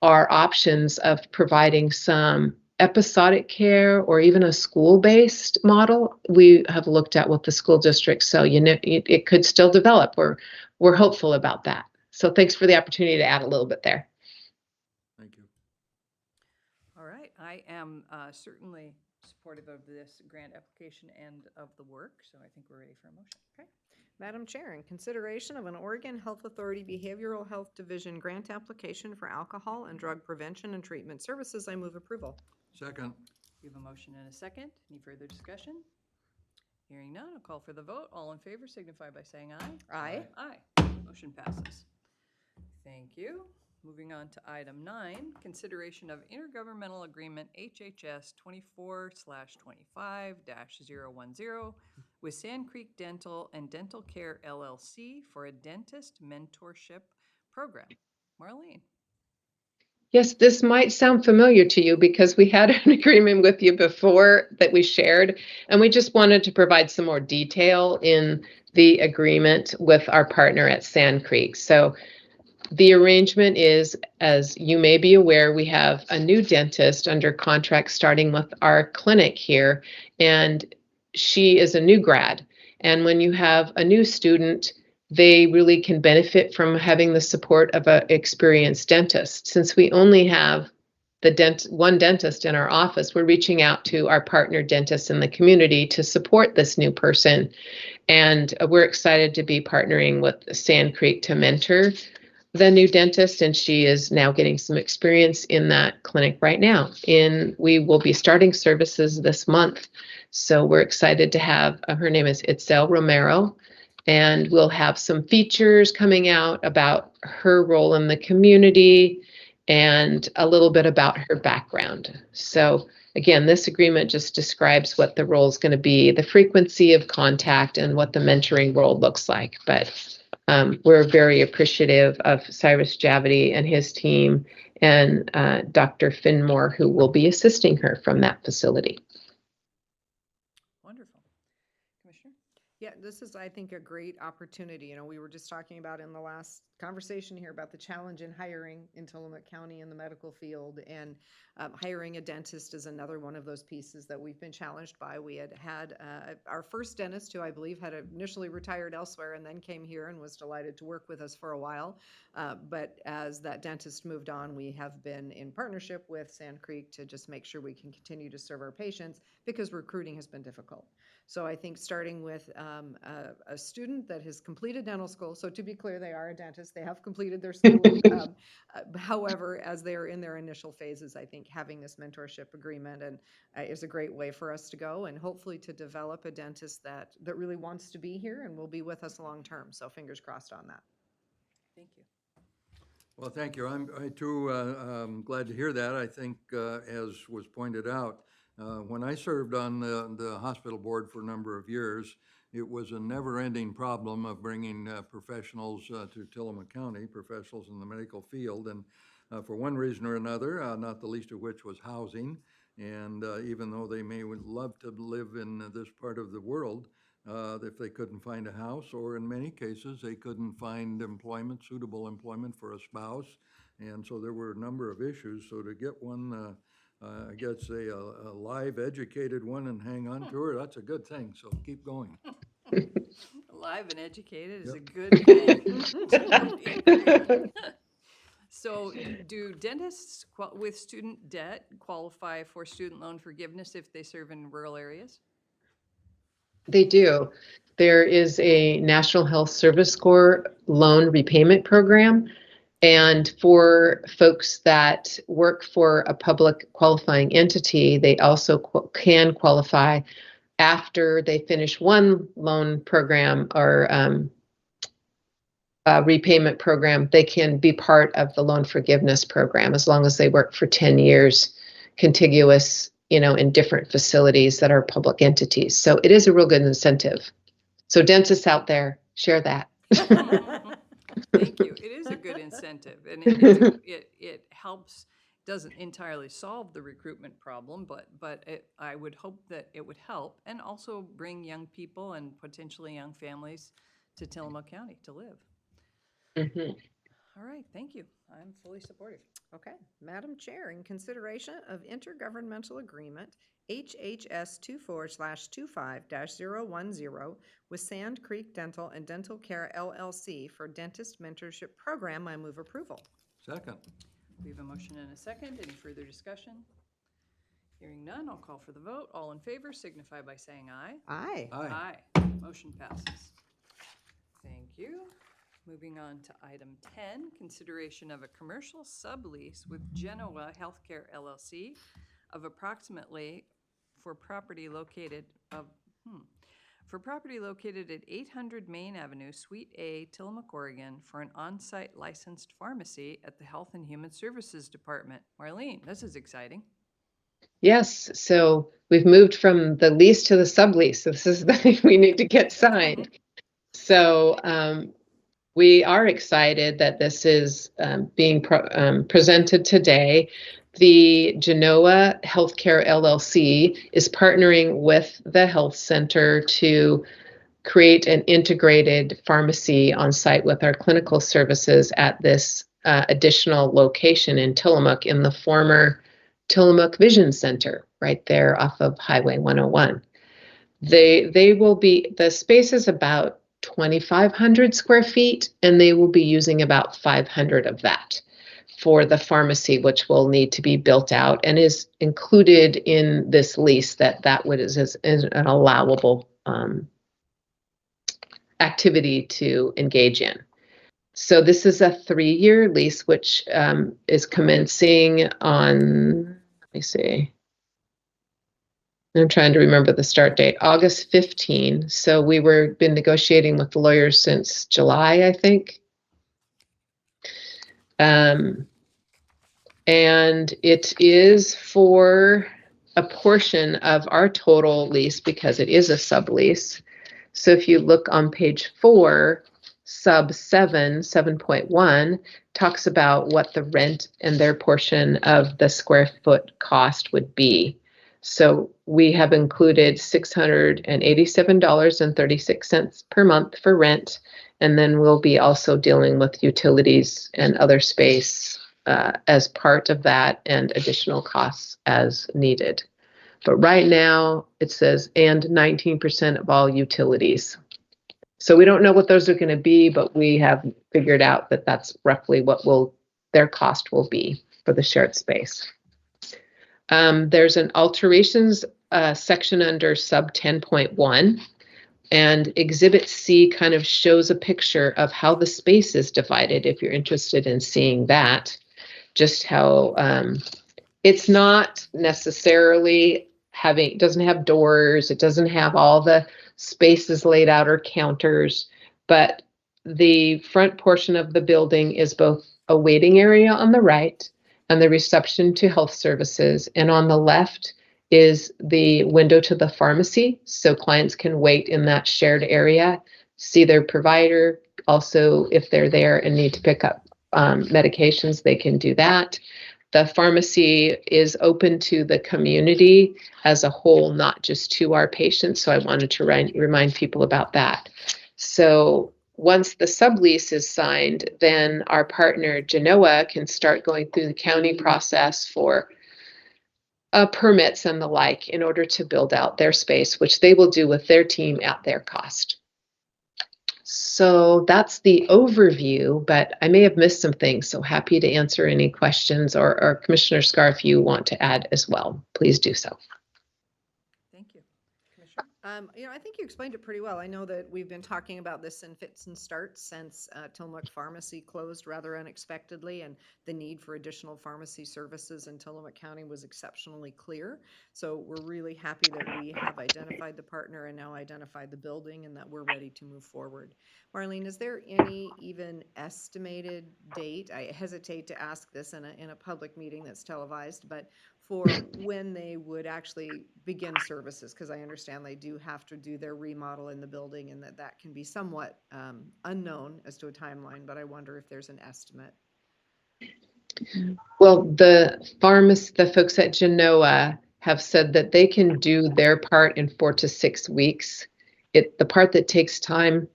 are options of providing some episodic care or even a school-based model we have looked at with the school district. So it could still develop. We're hopeful about that. So thanks for the opportunity to add a little bit there. Thank you. All right, I am certainly supportive of this grant application and of the work, so I think we're ready for a motion. Okay. Madam Chair, in consideration of an Oregon Health Authority Behavioral Health Division grant application for alcohol and drug prevention and treatment services, I move approval. Second. We have a motion and a second. Any further discussion? Hearing none, I'll call for the vote. All in favor signify by saying aye. Aye. Aye. Motion passes. Thank you. Moving on to item 9, consideration of intergovernmental agreement HHS 24/25-010 with Sand Creek Dental and Dental Care LLC for a dentist mentorship program. Marlene? Yes, this might sound familiar to you because we had an agreement with you before that we shared, and we just wanted to provide some more detail in the agreement with our partner at Sand Creek. So the arrangement is, as you may be aware, we have a new dentist under contract starting with our clinic here, and she is a new grad. And when you have a new student, they really can benefit from having the support of an experienced dentist. Since we only have one dentist in our office, we're reaching out to our partner dentists in the community to support this new person. And we're excited to be partnering with Sand Creek to mentor the new dentist, and she is now getting some experience in that clinic right now. And we will be starting services this month. So we're excited to have, her name is Itzel Romero, and we'll have some features coming out about her role in the community and a little bit about her background. So again, this agreement just describes what the role is going to be, the frequency of contact, and what the mentoring role looks like. But we're very appreciative of Cyrus Javity and his team and Dr. Finmore, who will be assisting her from that facility. Wonderful. Commissioner? Yeah, this is, I think, a great opportunity. You know, we were just talking about in the last conversation here about the challenge in hiring in Tillamook County in the medical field, and hiring a dentist is another one of those pieces that we've been challenged by. We had our first dentist, who I believe had initially retired elsewhere and then came here and was delighted to work with us for a while. But as that dentist moved on, we have been in partnership with Sand Creek to just make sure we can continue to serve our patients, because recruiting has been difficult. So I think starting with a student that has completed dental school, so to be clear, they are a dentist, they have completed their schooling. However, as they are in their initial phases, I think having this mentorship agreement is a great way for us to go, and hopefully to develop a dentist that really wants to be here and will be with us long term. So fingers crossed on that. Thank you. Well, thank you. I too glad to hear that. I think, as was pointed out, when I served on the hospital board for a number of years, it was a never-ending problem of bringing professionals to Tillamook County, professionals in the medical field. And for one reason or another, not the least of which was housing. And even though they may would love to live in this part of the world, if they couldn't find a house, or in many cases, they couldn't find employment, suitable employment for a spouse. And so there were a number of issues. So to get one, I guess, a live, educated one and hang on to her, that's a good thing. So keep going. Alive and educated is a good thing. So do dentists with student debt qualify for student loan forgiveness if they serve in rural areas? They do. There is a National Health Service Corps loan repayment program. And for folks that work for a public qualifying entity, they also can qualify after they finish one loan program or repayment program. They can be part of the loan forgiveness program as long as they work for 10 years contiguous, in different facilities that are public entities. So it is a real good incentive. So dentists out there, share that. Thank you. It is a good incentive, and it helps, doesn't entirely solve the recruitment problem, but I would hope that it would help, and also bring young people and potentially young families to Tillamook County to live. Mm-hmm. All right, thank you. I'm fully supportive. Okay, Madam Chair, in consideration of intergovernmental agreement HHS 24/25-010 with Sand Creek Dental and Dental Care LLC for Dentist Mentorship Program, I move approval. Second. We have a motion and a second. Any further discussion? Hearing none, I'll call for the vote. All in favor signify by saying aye. Aye. Aye. Motion passes. Thank you. Moving on to item 10, consideration of a commercial sublease with Genoa Healthcare LLC of approximately for property located for property located at 800 Main Avenue, Suite A, Tillamook, Oregon, for an on-site licensed pharmacy at the Health and Human Services Department. Marlene, this is exciting. Yes, so we've moved from the lease to the sublease. So this is the thing we need to get signed. So we are excited that this is being presented today. The Genoa Healthcare LLC is partnering with the health center to create an integrated pharmacy on site with our clinical services at this additional location in Tillamook, in the former Tillamook Vision Center, right there off of Highway 101. They will be, the space is about 2,500 square feet, and they will be using about 500 of that for the pharmacy, which will need to be built out and is included in this lease that would is an allowable activity to engage in. So this is a 3-year lease, which is commencing on, let me see, I'm trying to remember the start date, August 15. So we been negotiating with the lawyers since July, I think. And it is for a portion of our total lease because it is a sublease. So if you look on page 4, sub 7.1 talks about what the rent and their portion of the square foot cost would be. So we have included $687.36 per month for rent, and then we'll be also dealing with utilities and other space as part of that, and additional costs as needed. But right now it says, and 19% of all utilities. So we don't know what those are going to be, but we have figured out that that's roughly what their cost will be for the shared space. There's an alterations section under sub 10.1, and Exhibit C kind of shows a picture of how the space is divided, if you're interested in seeing that. Just how it's not necessarily it doesn't have doors, it doesn't have all the spaces laid out or counters, but the front portion of the building is both a waiting area on the right and the reception to health services. And on the left is the window to the pharmacy. So clients can wait in that shared area, see their provider. Also, if they're there and need to pick up medications, they can do that. The pharmacy is open to the community as a whole, not just to our patients. So I wanted to remind people about that. So once the sublease is signed, then our partner Genoa can start going through the county process for permits and the like in order to build out their space, which they will do with their team at their cost. So that's the overview, but I may have missed some things, so happy to answer any questions, or Commissioner Scar, if you want to add as well, please do so. Thank you. Commissioner? I think you explained it pretty well. I know that we've been talking about this in fits and starts since Tillamook Pharmacy closed rather unexpectedly, and the need for additional pharmacy services in Tillamook County was exceptionally clear. So we're really happy that we have identified the partner and now identified the building, and that we're ready to move forward. Marlene, is there any even estimated date? I hesitate to ask this in a public meeting that's televised, but for when they would actually begin services, because I understand they do have to do their remodel in the building, and that can be somewhat unknown as to a timeline, but I wonder if there's an estimate. Well, the folks at Genoa have said that they can do their part in 4 to 6 weeks. The part that takes time,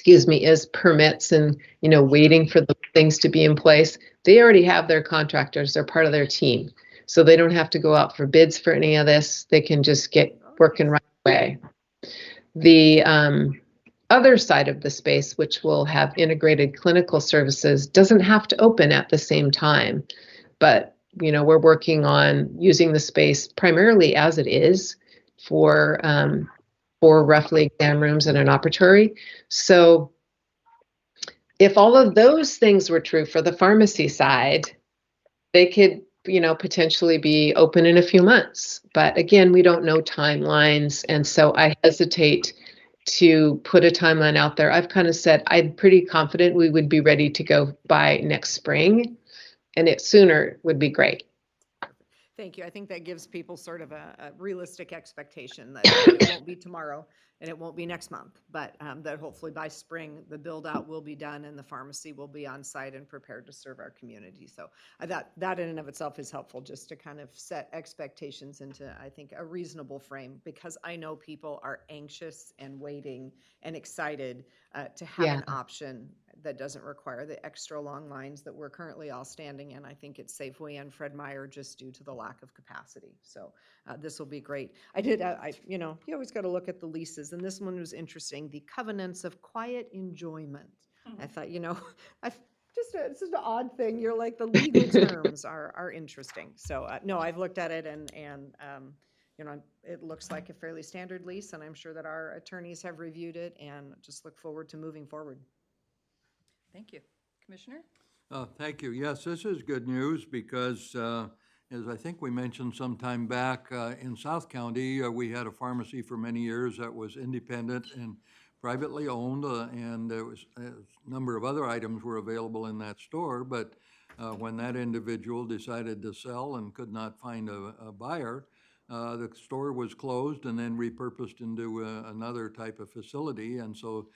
is permits and, waiting for the things to be in place. They already have their contractors, they're part of their team. So they don't have to go out for bids for any of this. They can just get working right away. The other side of the space, which will have integrated clinical services, doesn't have to open at the same time. But, we're working on using the space primarily as it is for roughly exam rooms and an operatory. So if all of those things were true for the pharmacy side, they could potentially be open in a few months. But again, we don't know timelines. And so I hesitate to put a timeline out there. I've kind of said I'm pretty confident we would be ready to go by next spring, and it sooner would be great. Thank you. I think that gives people sort of a realistic expectation that it won't be tomorrow and it won't be next month, but that hopefully by spring, the build out will be done and the pharmacy will be on site and prepared to serve our community. So that in and of itself is helpful, just to kind of set expectations into, I think, a reasonable frame, because I know people are anxious and waiting and excited to have an option that doesn't require the extra long lines that we're currently all standing in. I think it's Safeway and Fred Meyer, just due to the lack of capacity. So this will be great. You always got to look at the leases, and this one was interesting. The covenants of quiet enjoyment. I thought, it's just an odd thing. You're like, the legal terms are interesting. So no, I've looked at it and it looks like a fairly standard lease, and I'm sure that our attorneys have reviewed it, and just look forward to moving forward. Thank you. Commissioner? Thank you. Yes, this is good news because, as I think we mentioned some time back, in South County, we had a pharmacy for many years that was independent and privately owned, and there was a number of other items were available in that store, but when that individual decided to sell and could not find a buyer, the store was closed and then repurposed into another type of facility, and so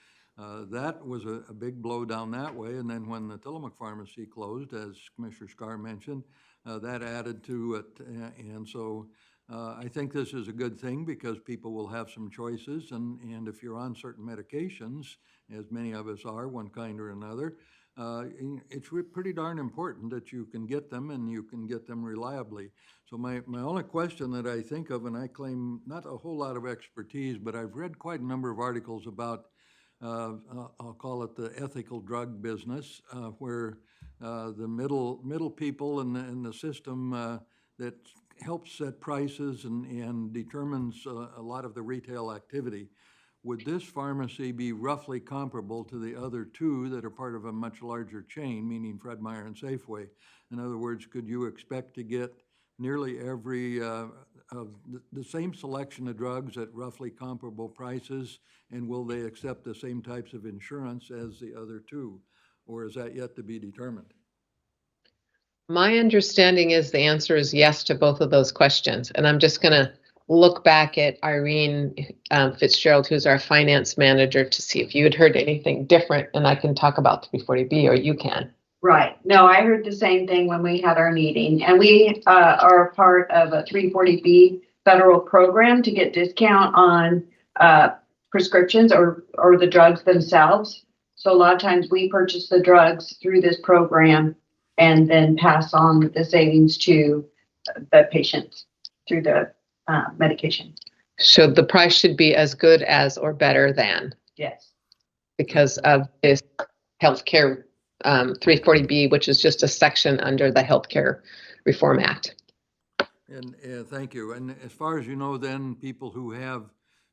that was a big blow down that way. And then when the Tillamook Pharmacy closed, as Commissioner Scar mentioned, that added to it. And so I think this is a good thing because people will have some choices. And if you're on certain medications, as many of us are, one kind or another, it's pretty darn important that you can get them and you can get them reliably. So my only question that I think of, and I claim not a whole lot of expertise, but I've read quite a number of articles about I'll call it the ethical drug business, where the middle people in the system that helps set prices and determines a lot of the retail activity. Would this pharmacy be roughly comparable to the other two that are part of a much larger chain, meaning Fred Meyer and Safeway? In other words, could you expect to get nearly every of the same selection of drugs at roughly comparable prices, and will they accept the same types of insurance as the other two, or is that yet to be determined? My understanding is the answer is yes to both of those questions, and I'm just going to look back at Irene Fitzgerald, who's our finance manager, to see if you had heard anything different, and I can talk about 340B, or you can. Right. No, I heard the same thing when we had our meeting, and we are a part of a 340B federal program to get discount on prescriptions or the drugs themselves. So a lot of times we purchase the drugs through this program and then pass on the savings to the patients through the medication. So the price should be as good as or better than, Yes. because of this healthcare 340B, which is just a section under the Healthcare Reform Act. And thank you. And as far as you know, then people who have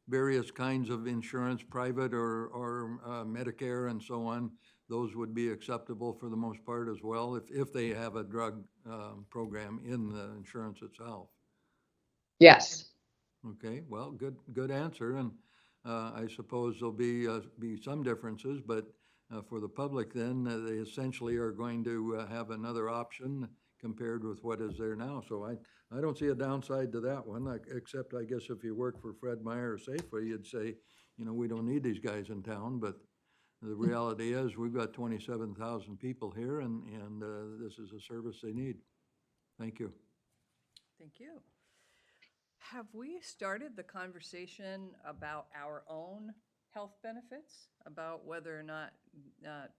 various kinds of insurance, private or Medicare and so on, those would be acceptable for the most part as well, if they have a drug program in the insurance itself. Yes. Okay, well, good answer. And I suppose there'll be some differences, but for the public then, they essentially are going to have another option compared with what is there now. So I don't see a downside to that one, except I guess if you work for Fred Meyer or Safeway, you'd say, we don't need these guys in town, but the reality is we've got 27,000 people here, and this is a service they need. Thank you. Thank you. Have we started the conversation about our own health benefits, about whether or not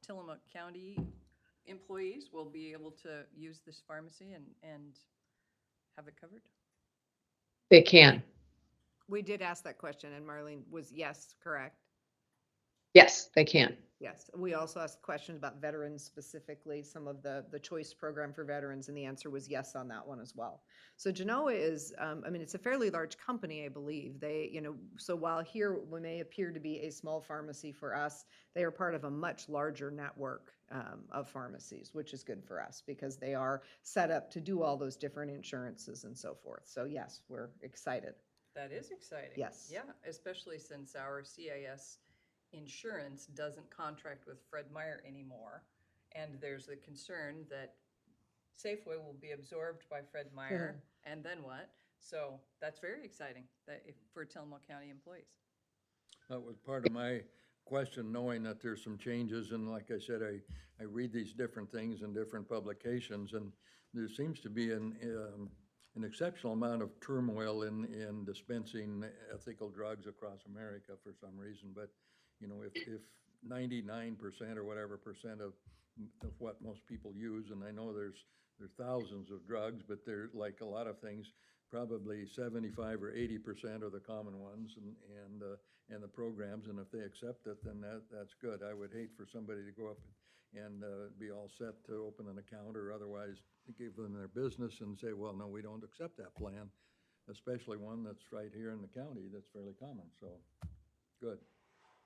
Tillamook County employees will be able to use this pharmacy and have it covered? They can. We did ask that question, and Marlene was yes, correct? Yes, they can. Yes, we also asked questions about veterans specifically, some of the choice program for veterans, and the answer was yes on that one as well. So Genoa is, I mean, it's a fairly large company, I believe. They, so while here we may appear to be a small pharmacy for us, they are part of a much larger network of pharmacies, which is good for us because they are set up to do all those different insurances and so forth. So yes, we're excited. That is exciting. Yes. Yeah, especially since our CIS insurance doesn't contract with Fred Meyer anymore. And there's the concern that Safeway will be absorbed by Fred Meyer, and then what? So that's very exciting for Tillamook County employees. That was part of my question, knowing that there's some changes, and like I said, I read these different things in different publications, and there seems to be an exceptional amount of turmoil in dispensing ethical drugs across America for some reason, but, if 99% or whatever percent of what most people use, and I know there's thousands of drugs, but they're like a lot of things, probably 75 or 80% are the common ones and the programs, and if they accept it, then that's good. I would hate for somebody to go up and be all set to open an account or otherwise give them their business and say, well, no, we don't accept that plan, especially one that's right here in the county that's fairly common, so, good.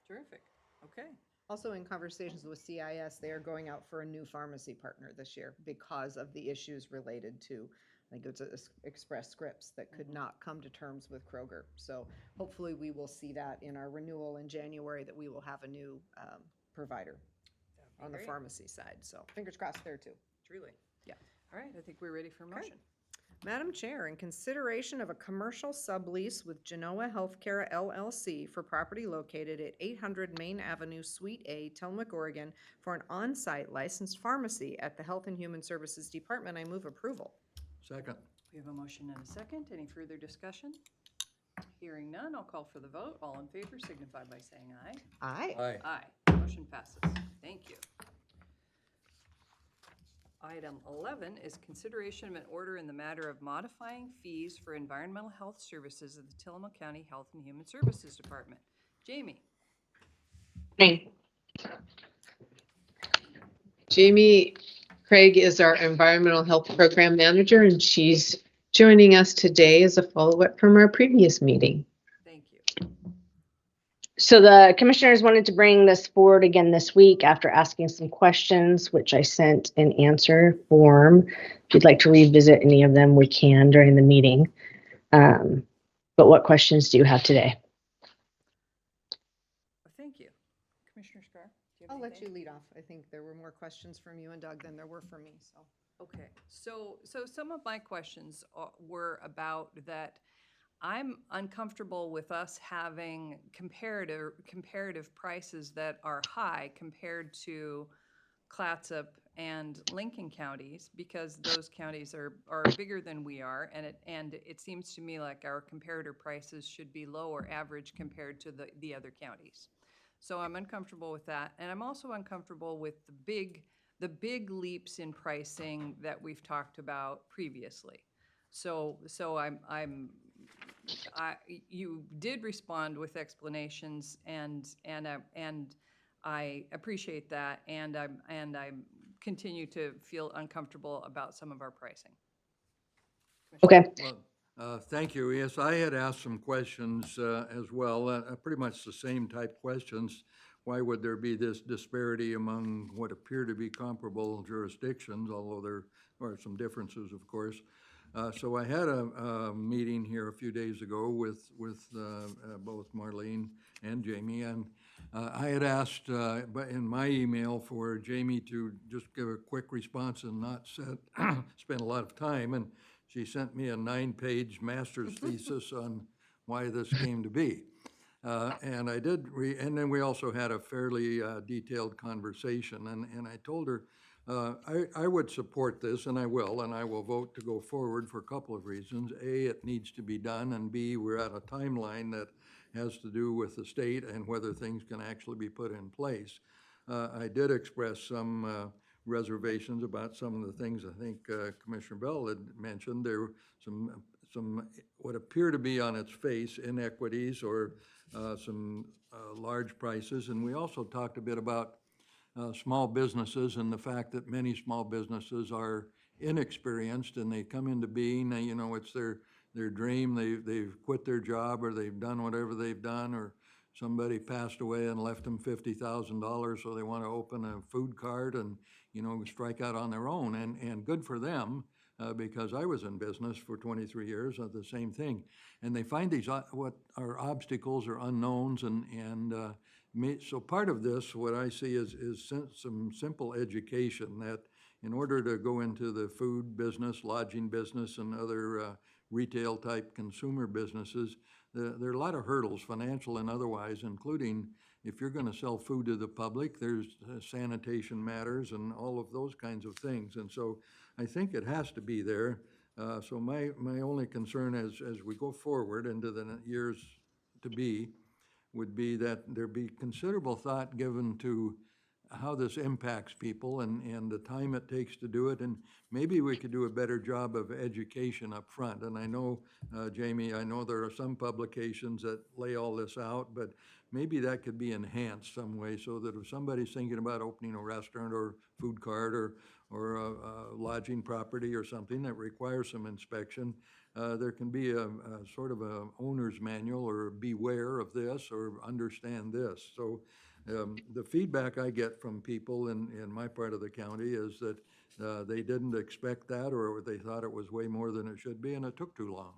Terrific. Okay. Also, in conversations with CIS, they are going out for a new pharmacy partner this year because of the issues related to, I think it's Express Scripts that could not come to terms with Kroger. So hopefully we will see that in our renewal in January, that we will have a new provider on the great. pharmacy side. So fingers crossed there too. Truly. Yeah. All right, I think we're ready for a motion. Madam Chair, in consideration of a commercial sublease with Genoa Healthcare LLC for property located at 800 Main Avenue, Suite A, Tillamook, Oregon, for an on-site licensed pharmacy at the Health and Human Services Department, I move approval. Second. We have a motion and a second. Any further discussion? Hearing none, I'll call for the vote. All in favor signify by saying aye. Aye. Aye. Aye. Motion passes. Thank you. Item 11 is consideration of an order in the matter of modifying fees for environmental health services of the Tillamook County Health and Human Services Department. Jamie. Jamie Craig is our Environmental Health Program Manager, and she's joining us today as a follow-up from our previous meeting. Thank you. So the commissioners wanted to bring this forward again this week after asking some questions, which I sent an answer form. If you'd like to revisit any of them, we can during the meeting. But what questions do you have today? Thank you. Commissioner Scar, do you have I'll let anything? you lead off. I think there were more questions from you and Doug than there were from me, so. Okay, so some of my questions were about that I'm uncomfortable with us having comparative prices that are high compared to Clatsop and Lincoln counties, because those counties are bigger than we are, and it seems to me like our comparator prices should be low or average compared to the other counties. So I'm uncomfortable with that, and I'm also uncomfortable with the big leaps in pricing that we've talked about previously. So you did respond with explanations, and I appreciate that, and I continue to feel uncomfortable about some of our pricing. Okay. Well, thank you. Yes, I had asked some questions as well, pretty much the same type questions. Why would there be this disparity among what appear to be comparable jurisdictions, although there are some differences, of course? So I had a meeting here a few days ago with both Marlene and Jamie, and I had asked in my email for Jamie to just give a quick response and not spend a lot of time, and she sent me a 9-page master's thesis on why this came to be. And I did and then we also had a fairly detailed conversation, and I told her I would support this, and I will vote to go forward for a couple of reasons. A, it needs to be done, and B, we're at a timeline that has to do with the state and whether things can actually be put in place. I did express some reservations about some of the things I think Commissioner Bell had mentioned. There were some what appear to be on its face inequities or some large prices, and we also talked a bit about small businesses and the fact that many small businesses are inexperienced and they come into being, you know, it's their dream, they've quit their job or they've done whatever they've done, or somebody passed away and left them $50,000, so they want to open a food cart and, you know, strike out on their own, and good for them, because I was in business for 23 years, the same thing. And they find these, what are obstacles or unknowns, so part of this, what I see is some simple education that in order to go into the food business, lodging business, and other retail type consumer businesses, there are a lot of hurdles, financial and otherwise, including if you're going to sell food to the public, there's sanitation matters and all of those kinds of things. And so I think it has to be there. So my only concern as we go forward into the years to be would be that there be considerable thought given to how this impacts people and the time it takes to do it. And maybe we could do a better job of education up front. And I know, Jamie, I know there are some publications that lay all this out, but maybe that could be enhanced some way so that if somebody's thinking about opening a restaurant or food cart or a lodging property or something that requires some inspection, there can be a sort of a owner's manual or beware of this or understand this. So the feedback I get from people in my part of the county is that they didn't expect that, or they thought it was way more than it should be, and it took too long.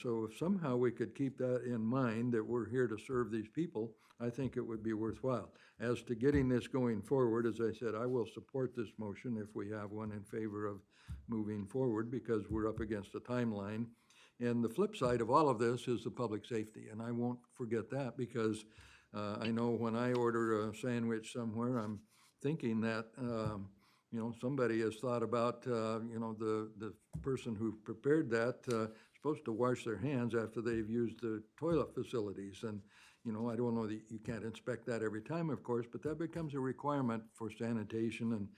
So if somehow we could keep that in mind, that we're here to serve these people, I think it would be worthwhile. As to getting this going forward, as I said, I will support this motion if we have one in favor of moving forward, because we're up against a timeline. And the flip side of all of this is the public safety, and I won't forget that, because I know when I order a sandwich somewhere, I'm thinking that, you know, somebody has thought about, you know, the person who prepared that supposed to wash their hands after they've used the toilet facilities. And, you know, I don't know that you can't inspect that every time, of course, but that becomes a requirement for sanitation. And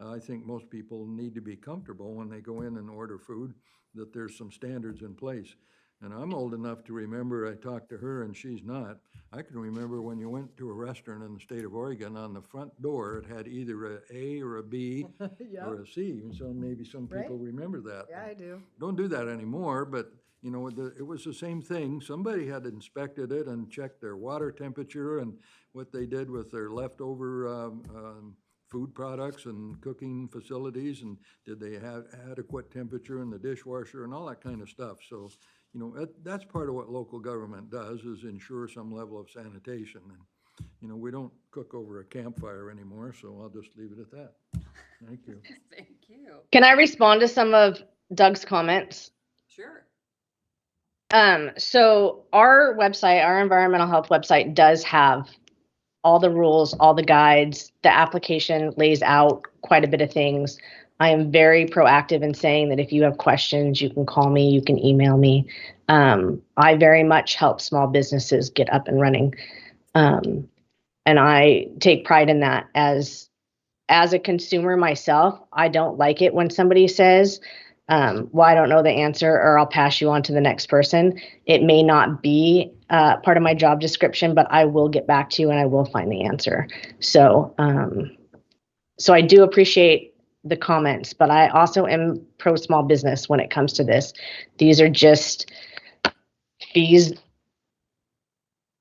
I think most people need to be comfortable when they go in and order food, that there's some standards in place. And I'm old enough to remember, I talked to her and she's not, I can remember when you went to a restaurant in the state of Oregon, on the front door, it had either a A or a B or a C. And so maybe some people remember that. Yeah, I do. Don't do that anymore, but, you know, it was the same thing. Somebody had inspected it and checked their water temperature and what they did with their leftover food products and cooking facilities, and did they have adequate temperature in the dishwasher and all that kind of stuff. So, you know, that's part of what local government does, is ensure some level of sanitation. And, you know, we don't cook over a campfire anymore, so I'll just leave it at that. Thank you. Thank you. Can I respond to some of Doug's comments? Sure. So our website, our environmental health website, does have all the rules, all the guides. The application lays out quite a bit of things. I am very proactive in saying that if you have questions, you can call me, you can email me. I very much help small businesses get up and running. And I take pride in that. As a consumer myself, I don't like it when somebody says, well, I don't know the answer, or I'll pass you on to the next person. It may not be part of my job description, but I will get back to you and I will find the answer. So, so I do appreciate the comments, but I also am pro small business when it comes to this. These are just fees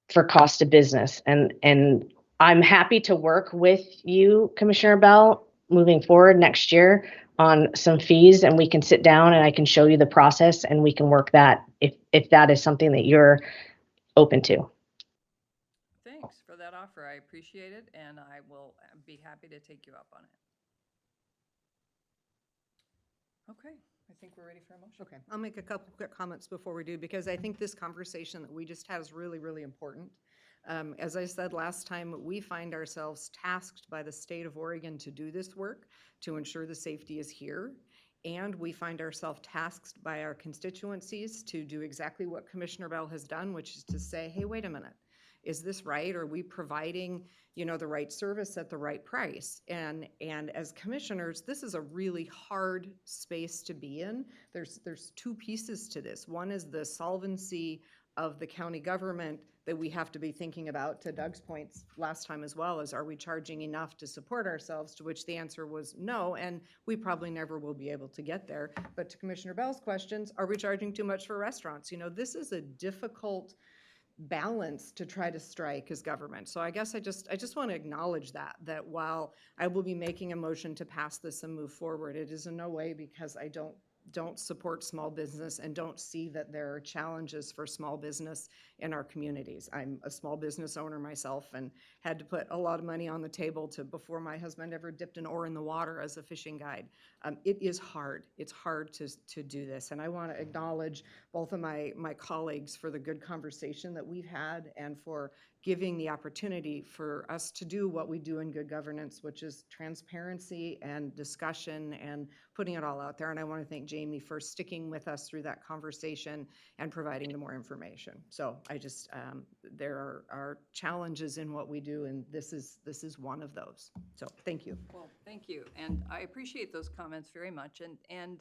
for cost of business. And I'm happy to work with you, Commissioner Bell, moving forward next year on some fees, and we can sit down and I can show you the process and we can work that if that is something that you're open to. Thanks for that offer. I appreciate it, and I will be happy to take you up on it. Okay, I think we're ready for a motion. Okay, I'll make a couple quick comments before we do, because I think this conversation that we just had is really, really important. As I said last time, we find ourselves tasked by the state of Oregon to do this work, to ensure the safety is here. And we find ourselves tasked by our constituencies to do exactly what Commissioner Bell has done, which is to say, hey, wait a minute. Is this right? Are we providing, you know, the right service at the right price? And as commissioners, this is a really hard space to be in. There's two pieces to this. One is the solvency of the county government that we have to be thinking about, to Doug's points last time as well, is are we charging enough to support ourselves, to which the answer was no, and we probably never will be able to get there. But to Commissioner Bell's questions, are we charging too much for restaurants? You know, this is a difficult balance to try to strike as government. So I guess I just want to acknowledge that while I will be making a motion to pass this and move forward, it is in no way because I don't support small business and don't see that there are challenges for small business in our communities. I'm a small business owner myself and had to put a lot of money on the table before my husband ever dipped an oar in the water as a fishing guide. It is hard. It's hard to do this. And I want to acknowledge both of my colleagues for the good conversation that we've had and for giving the opportunity for us to do what we do in good governance, which is transparency and discussion and putting it all out there. And I want to thank Jamie for sticking with us through that conversation and providing the more information. So I just, there are challenges in what we do, and this is one of those. So thank you. Well, thank you, and I appreciate those comments very much, and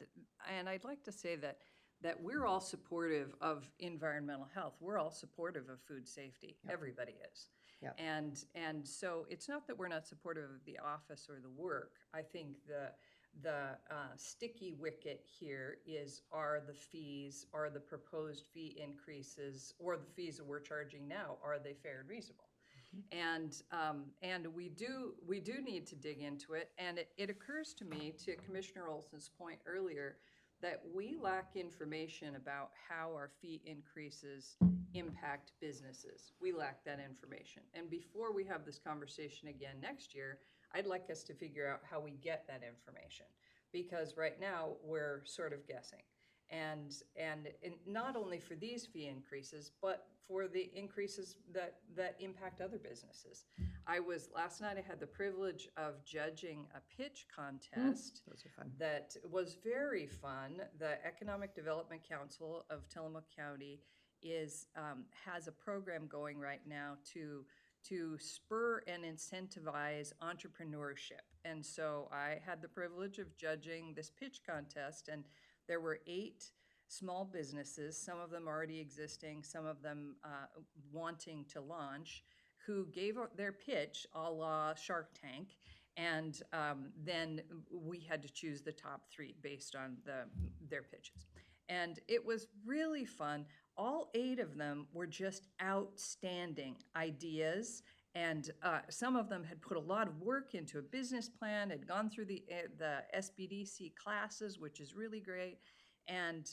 I'd like to say that we're all supportive of environmental health. We're all supportive of food safety. Yep. Everybody is. Yep. And so it's not that we're not supportive of the office or the work. I think the sticky wicket here are the fees, are the proposed fee increases, or the fees that we're charging now, are they fair and reasonable? And we do need to dig into it. And it occurs to me, to Commissioner Olson's point earlier, that we lack information about how our fee increases impact businesses. We lack that information. And before we have this conversation again next year, I'd like us to figure out how we get that information. Because right now, we're sort of guessing. And not only for these fee increases, but for the increases that impact other businesses. Last night I had the privilege of judging a pitch contest. Those are fun. That was very fun. The Economic Development Council of Tillamook County has a program going right now to spur and incentivize entrepreneurship. And so I had the privilege of judging this pitch contest, and there were 8 small businesses, some of them already existing, some of them wanting to launch, who gave their pitch a la Shark Tank, and then we had to choose the top 3 based on their pitches. And it was really fun. All 8 of them were just outstanding ideas, and some of them had put a lot of work into a business plan, had gone through the SBDC classes, which is really great. And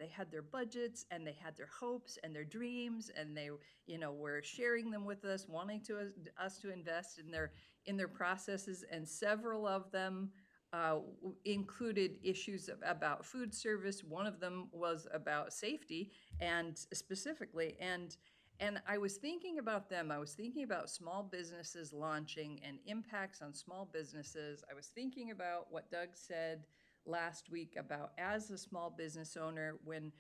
they had their budgets, and they had their hopes and their dreams, and they, were sharing them with us, wanting us to invest in their processes. And several of them included issues about food service. One of them was about safety, and specifically, and I was thinking about them. I was thinking about small businesses launching and impacts on small businesses. I was thinking about what Doug said last week about, as a small business owner, when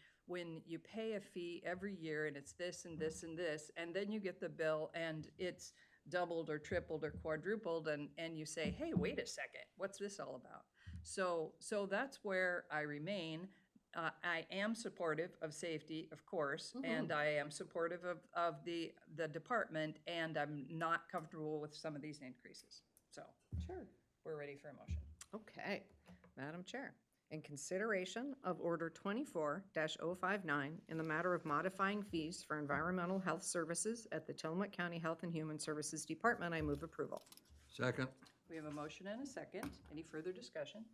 you pay a fee every year and it's this and this and this, and then you get the bill and it's doubled or tripled or quadrupled, and you say, hey, wait a second, what's this all about? So that's where I remain. I am supportive of safety, of course, and I am supportive of the department, and I'm not comfortable with some of these increases. So Sure. We're ready for a motion. Okay. Madam Chair, in consideration of Order 24-059 in the matter of modifying fees for environmental health services at the Tillamook County Health and Human Services Department, I move approval. Second. We have a motion and a second. Any further discussion?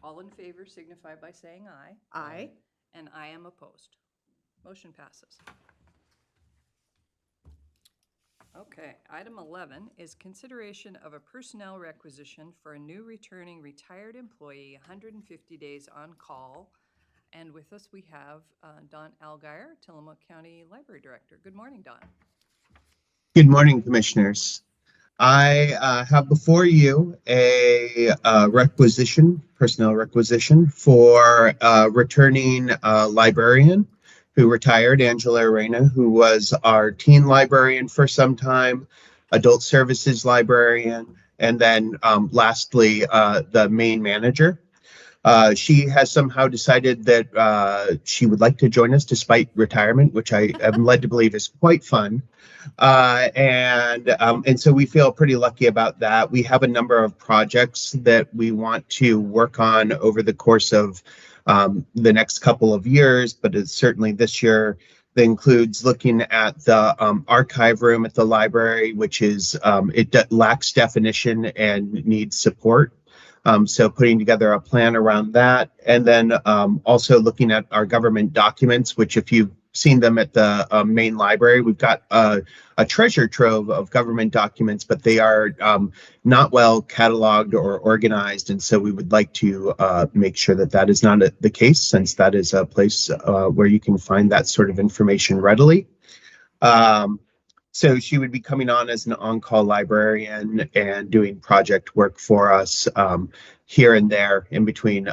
All in favor signify by saying aye. Aye. And I am opposed. Motion passes. Okay, item 11 is consideration of a personnel requisition for a new returning retired employee, 150 days on call. And with us, we have Don Algeier, Tillamook County Library Director. Good morning, Don. Good morning, Commissioners. I have before you a personnel requisition for a returning librarian who retired, Angela Arena, who was our teen librarian for some time, adult services librarian, and then lastly, the main manager. She has somehow decided that she would like to join us despite retirement, which I am led to believe is quite fun. And so we feel pretty lucky about that. We have a number of projects that we want to work on over the course of the next couple of years, but it's certainly this year. That includes looking at the archive room at the library, which is lacks definition and needs support. So putting together a plan around that, and then also looking at our government documents, which if you've seen them at the main library, we've got a treasure trove of government documents, but they are not well cataloged or organized. And so we would like to make sure that that is not the case, since that is a place where you can find that sort of information readily. So she would be coming on as an on-call librarian and doing project work for us here and there in between,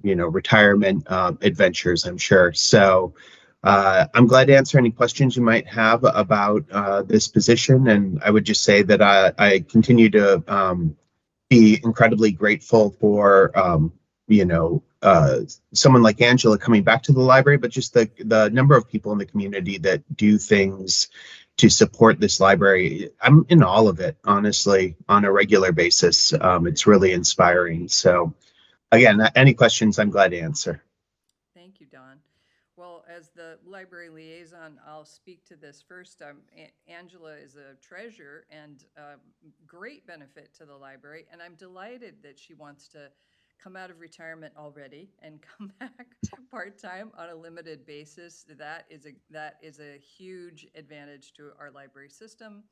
retirement adventures, I'm sure. So I'm glad to answer any questions you might have about this position. And I would just say that I continue to be incredibly grateful for, someone like Angela coming back to the library, but just the number of people in the community that do things to support this library. I'm in all of it, honestly, on a regular basis. It's really inspiring. So again, any questions, I'm glad to answer. Thank you, Don. Well, as the library liaison, I'll speak to this first. Angela is a treasure and great benefit to the library, and I'm delighted that she wants to come out of retirement already and come back part-time on a limited basis. That is a huge advantage to our library system,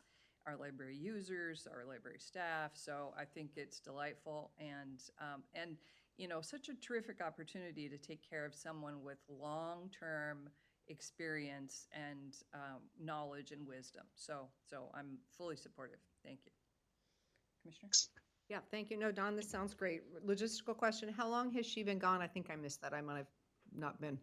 our library users, our library staff. So I think it's delightful and such a terrific opportunity to take care of someone with long-term experience and knowledge and wisdom. So I'm fully supportive. Thank you. Commissioner? Yeah, thank you. No, Don, this sounds great. Logistical question, how long has she been gone? I think I missed that. I might have not been.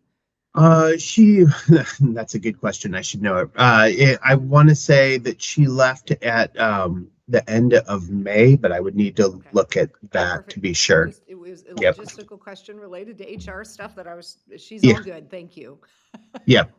That's a good question. I should know it. I want to say that she left at the end of May, but I would need to look at that Perfect. to be sure. It was a Yep. logistical question related to HR stuff that she's Yeah. all good. Thank you. Yep.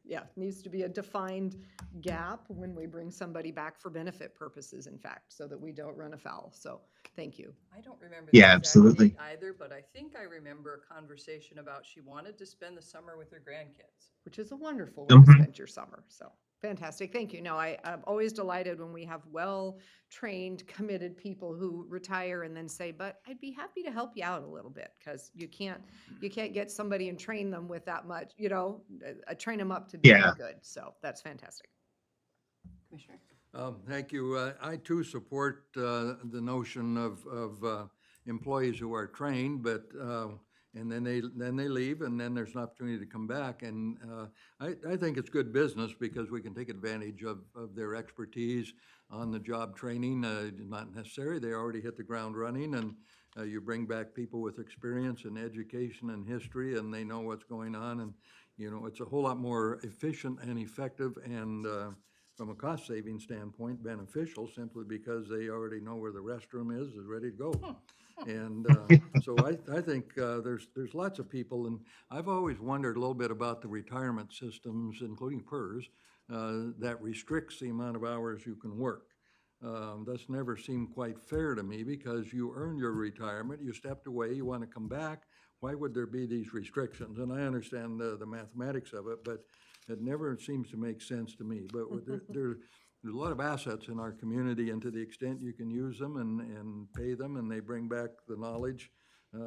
Yeah, needs to be a defined gap when we bring somebody back for benefit purposes, in fact, so that we don't run afoul. So, thank you. I don't remember the Yeah, exact absolutely. date either, but I think I remember a conversation about she wanted to spend the summer with her grandkids. Which is a wonderful way to Mhm. spend your summer. So, fantastic. Thank you. No, I'm always delighted when we have well-trained, committed people who retire and then say, but I'd be happy to help you out a little bit, because you can't get somebody and train them with that much, train them up to be Yeah. good. So that's fantastic. Commissioner? Thank you. I too support the notion of employees who are trained, but and then they leave, and then there's an opportunity to come back. And I think it's good business because we can take advantage of their expertise on the job training. Not necessary; they already hit the ground running, and you bring back people with experience in education and history, and they know what's going on, and it's a whole lot more efficient and effective and from a cost-saving standpoint, beneficial, simply because they already know where the restroom is ready to go. And so I think there's lots of people, and I've always wondered a little bit about the retirement systems, including PERS, that restricts the amount of hours you can work. That's never seemed quite fair to me, because you earned your retirement, you stepped away, you want to come back. Why would there be these restrictions? And I understand the mathematics of it, but it never seems to make sense to me. But there's a lot of assets in our community, and to the extent you can use them and pay them and they bring back the knowledge,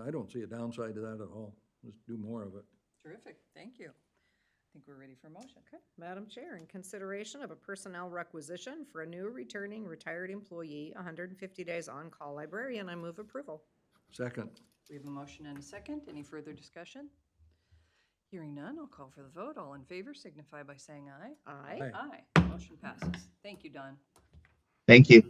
I don't see a downside to that at all. Let's do more of it. Terrific. Thank you. I think we're ready for a motion. Okay, Madam Chair, in consideration of a personnel requisition for a new returning retired employee, 150 days on-call librarian, I move approval. Second. We have a motion and a second. Any further discussion? Hearing none, I'll call for the vote. All in favor signify by saying aye. Aye. Aye. Motion passes. Thank you, Don. Thank you.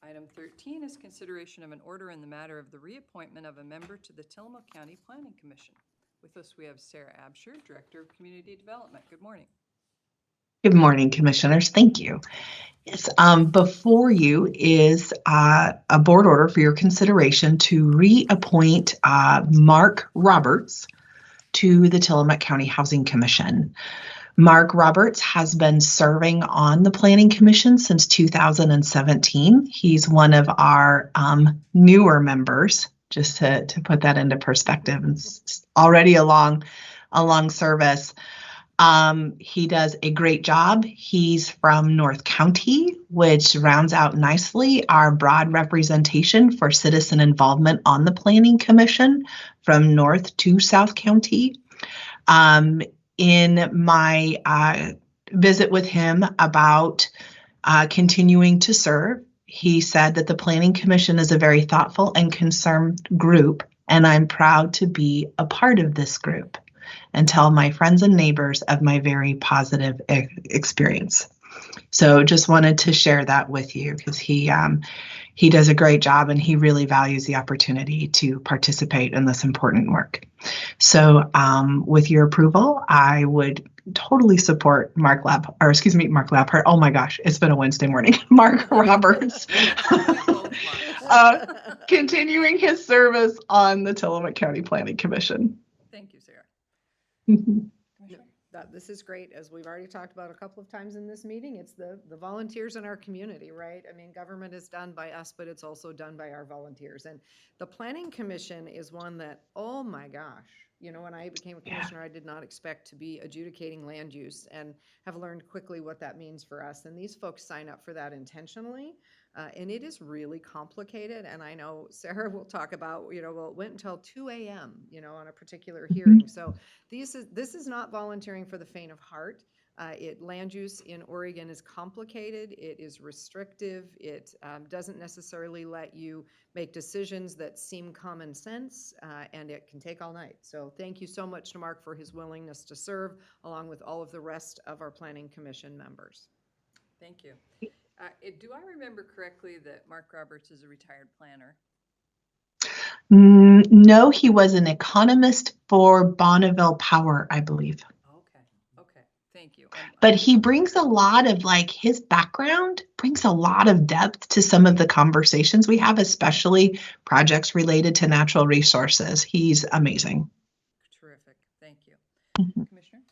Item 13 is consideration of an order in the matter of the reappointment of a member to the Tillamook County Planning Commission. With us, we have Sarah Absher, Director of Community Development. Good morning. Good morning, Commissioners. Thank you. Yes, before you is a board order for your consideration to reappoint Mark Roberts to the Tillamook County Housing Commission. Mark Roberts has been serving on the Planning Commission since 2017. He's one of our newer members, just to put that into perspective. It's already a long service. He does a great job. He's from North County, which rounds out nicely our broad representation for citizen involvement on the Planning Commission from North to South County. In my visit with him about continuing to serve, he said that the Planning Commission is a very thoughtful and concerned group, and I'm proud to be a part of this group and tell my friends and neighbors of my very positive experience. So just wanted to share that with you because he does a great job and he really values the opportunity to participate in this important work. So with your approval, I would totally support Mark Laphart. Oh my gosh, it's been a Wednesday morning. Mark Roberts. Continuing his service on the Tillamook County Planning Commission. Thank you, Sarah. This is great. As we've already talked about a couple of times in this meeting, it's the volunteers in our community, right? I mean, government is done by us, but it's also done by our volunteers. And the Planning Commission is one that, oh my gosh, you know, when I became a commissioner, I did not expect to be adjudicating land use and have learned quickly what that means for us. And these folks sign up for that intentionally. And it is really complicated. And I know Sarah will talk about, you know, well, it went until 2 a.m., you know, on a particular hearing. So this is not volunteering for the faint of heart. Land use in Oregon is complicated. It is restrictive. It doesn't necessarily let you make decisions that seem common sense, and it can take all night. So thank you so much to Mark for his willingness to serve, along with all of the rest of our Planning Commission members. Thank you. Do I remember correctly that Mark Roberts is a retired planner? No, he was an economist for Bonneville Power, I believe. Okay, thank you. But he brings a lot of, like, his background brings a lot of depth to some of the conversations we have, especially projects related to natural resources. He's amazing. Terrific, thank you. Mhm. Commissioner?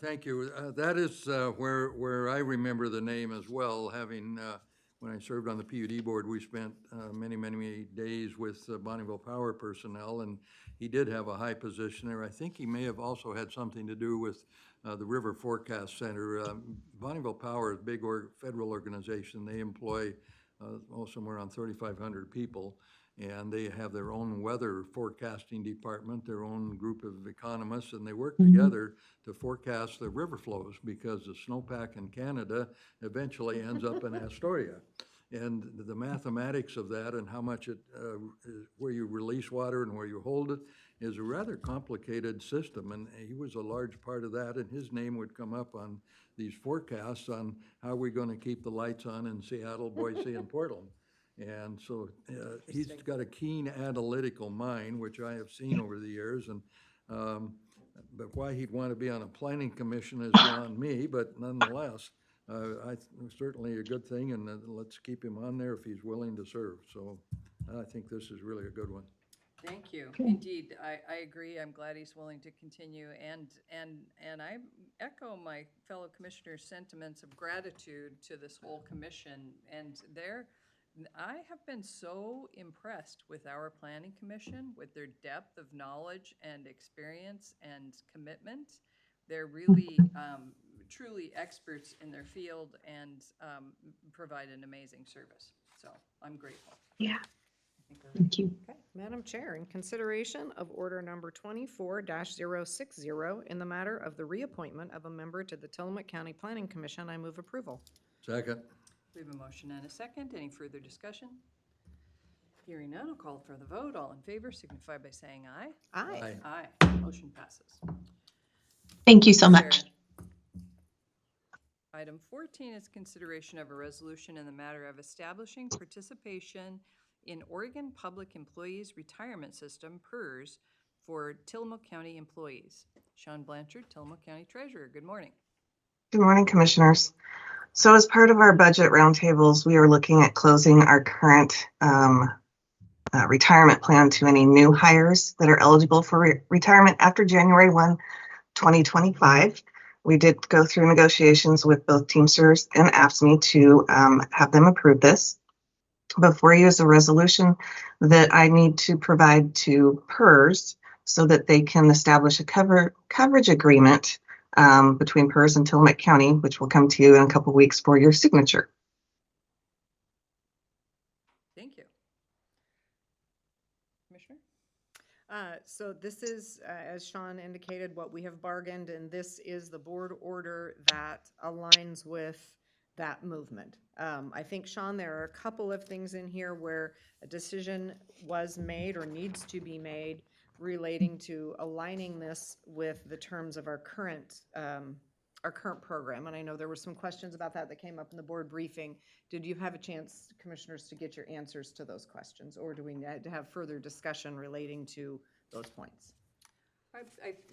Thank you. That is where I remember the name as well, having, when I served on the PUD board, we spent many days with Bonneville Power personnel, and he did have a high position there. I think he may have also had something to do with the River Forecast Center. Bonneville Power is a big federal organization. They employ somewhere around 3,500 people. And they have their own weather forecasting department, their own group of economists, and they work together to forecast the river flows because the snowpack in Canada eventually ends up in Astoria. And the mathematics of that and how much where you release water and where you hold it is a rather complicated system. And he was a large part of that, and his name would come up on these forecasts on how we're going to keep the lights on in Seattle, Boise, and Portland. And so he's got a keen analytical mind, which I have seen over the years. And but why he'd want to be on a planning commission is beyond me. But nonetheless, certainly a good thing, and let's keep him on there if he's willing to serve. So I think this is really a good one. Thank you. Indeed, I agree. I'm glad he's willing to continue, and I echo my fellow commissioners' sentiments of gratitude to this whole commission. And I have been so impressed with our Planning Commission, with their depth of knowledge and experience and commitment. They're really truly experts in their field and provide an amazing service. So I'm grateful. Yeah. Thank you. Okay, Madam Chair, in consideration of order number 24-060 in the matter of the reappointment of a member to the Tillamook County Planning Commission, I move approval. Second. We have a motion and a second. Any further discussion? Hearing none, I'll call for the vote. All in favor signify by saying aye. Aye. Aye. Motion passes. Thank you so much. Item 14 is consideration of a resolution in the matter of establishing participation in Oregon Public Employees Retirement System, PERS, for Tillamook County employees. Sean Blanchard, Tillamook County Treasurer, good morning. Good morning, Commissioners. So as part of our budget roundtables, we are looking at closing our current retirement plan to any new hires that are eligible for retirement after January 1, 2025. We did go through negotiations with both Teamsters and AFSCME to have them approve this. Before you is a resolution that I need to provide to PERS so that they can establish a coverage agreement between PERS and Tillamook County, which will come to you in a couple weeks for your signature. Thank you. Commissioner? So this is, as Sean indicated, what we have bargained, and this is the board order that aligns with that movement. I think, Sean, there are a couple of things in here where a decision was made or needs to be made relating to aligning this with the terms of our current program. And I know there were some questions about that came up in the board briefing. Did you have a chance, Commissioners, to get your answers to those questions, or do we need to have further discussion relating to those points?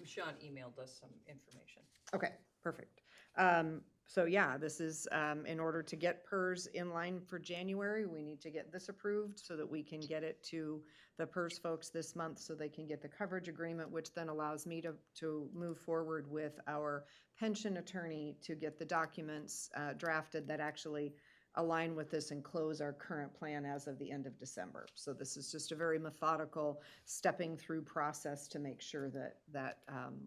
Sean emailed us some information. Okay, perfect. So yeah, this is in order to get PERS in line for January, we need to get this approved so that we can get it to the PERS folks this month so they can get the coverage agreement, which then allows me to move forward with our pension attorney to get the documents drafted that actually align with this and close our current plan as of the end of December. So this is just a very methodical stepping through process to make sure that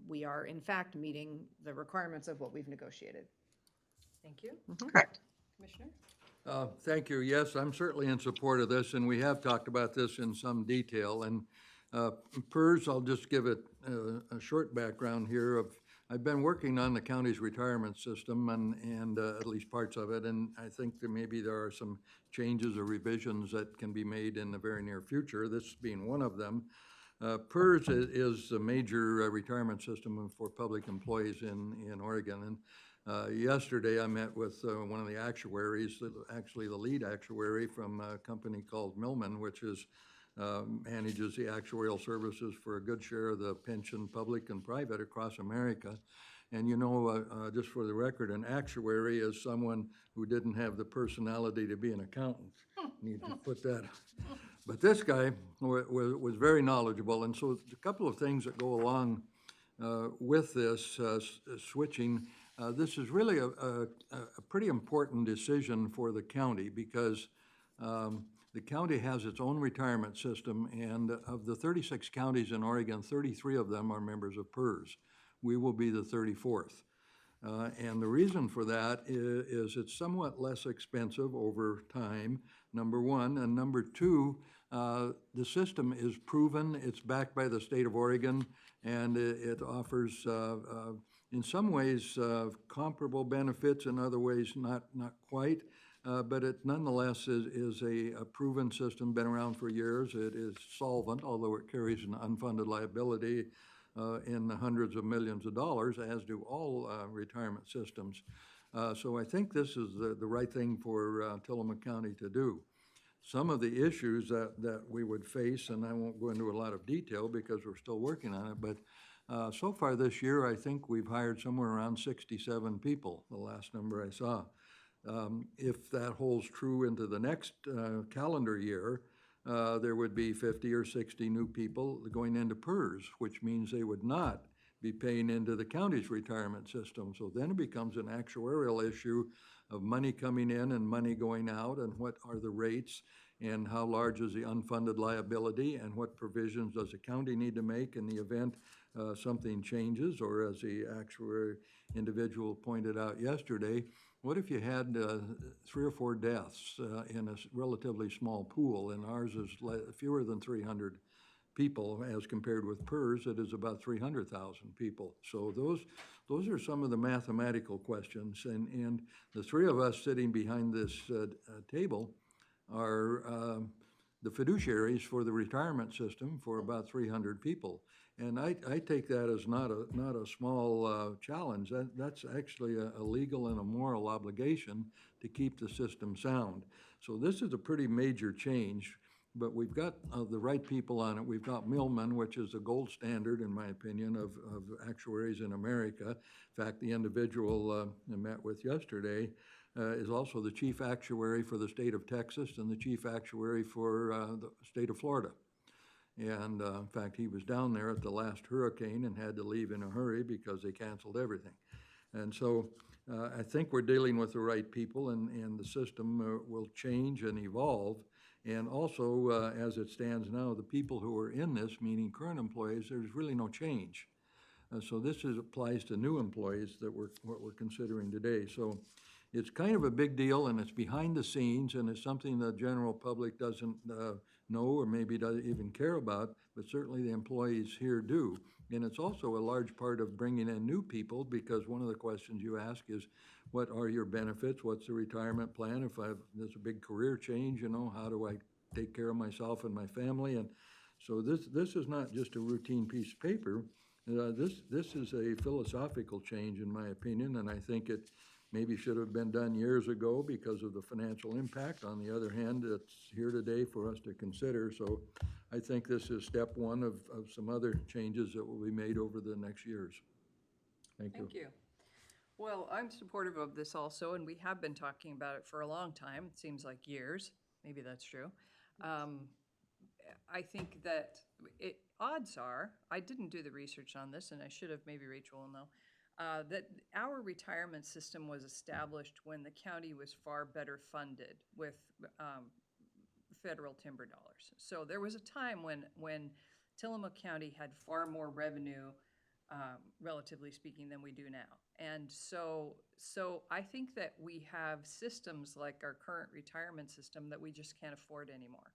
we are in fact meeting the requirements of what we've negotiated. Thank you. Correct. Commissioner? Thank you. Yes, I'm certainly in support of this, and we have talked about this in some detail. And PERS, I'll just give it a short background here. I've been working on the county's retirement system and at least parts of it, and I think that maybe there are some changes or revisions that can be made in the very near future, this being one of them. PERS is a major retirement system for public employees in Oregon. And yesterday, I met with one of the actuaries, actually the lead actuary from a company called Millman, which manages the actuarial services for a good share of the pension, public and private, across America. And you know, just for the record, an actuary is someone who didn't have the personality to be an accountant. Need to put that. But this guy was very knowledgeable, and so a couple of things that go along with this switching. This is really a pretty important decision for the county because the county has its own retirement system, and of the 36 counties in Oregon, 33 of them are members of PERS. We will be the 34th. And the reason for that is it's somewhat less expensive over time, number one. And number two, the system is proven, it's backed by the state of Oregon, and it offers in some ways comparable benefits, in other ways not quite, but it nonetheless is a proven system, been around for years. It is solvent, although it carries an unfunded liability in the hundreds of millions of dollars, as do all retirement systems. So I think this is the right thing for Tillamook County to do. Some of the issues that we would face, and I won't go into a lot of detail because we're still working on it, but so far this year, I think we've hired somewhere around 67 people, the last number I saw. If that holds true into the next calendar year, there would be 50 or 60 new people going into PERS, which means they would not be paying into the county's retirement system. So then it becomes an actuarial issue of money coming in and money going out, and what are the rates, and how large is the unfunded liability, and what provisions does the county need to make in the event something changes, or as the actuary individual pointed out yesterday, what if you had 3 or 4 deaths in a relatively small pool, and ours is fewer than 300 people as compared with PERS, it is about 300,000 people. So those are some of the mathematical questions, and the three of us sitting behind this table are the fiduciaries for the retirement system for about 300 people. And I take that as not a small challenge. That's actually a legal and a moral obligation to keep the system sound. So this is a pretty major change. but we've got the right people on it. We've got Millman, which is the gold standard, in my opinion, of actuaries in America. In fact, the individual I met with yesterday is also the chief actuary for the state of Texas and the chief actuary for the state of Florida. And in fact, he was down there at the last hurricane and had to leave in a hurry because they canceled everything. And so I think we're dealing with the right people, and the system will change and evolve. And also, as it stands now, the people who are in this, meaning current employees, there's really no change. So this applies to new employees that what we're considering today. So it's kind of a big deal, and it's behind the scenes, and it's something the general public doesn't know or maybe doesn't even care about, but certainly the employees here do. And it's also a large part of bringing in new people, because one of the questions you ask is, what are your benefits? What's the retirement plan? If there's a big career change, how do I take care of myself and my family? And so this is not just a routine piece of paper. This is a philosophical change, in my opinion, and I think it maybe should have been done years ago because of the financial impact. On the other hand, it's here today for us to consider. So I think this is step one of some other changes that will be made over the next years. Thank you. Thank you. Well, I'm supportive of this also, and we have been talking about it for a long time. It seems like years. Maybe that's true. I think that odds are, I didn't do the research on this, and I should have, maybe Rachel will know, that our retirement system was established when the county was far better funded with federal timber dollars. So there was a time when Tillamook County had far more revenue, relatively speaking, than we do now. And so I think that we have systems like our current retirement system that we just can't afford anymore.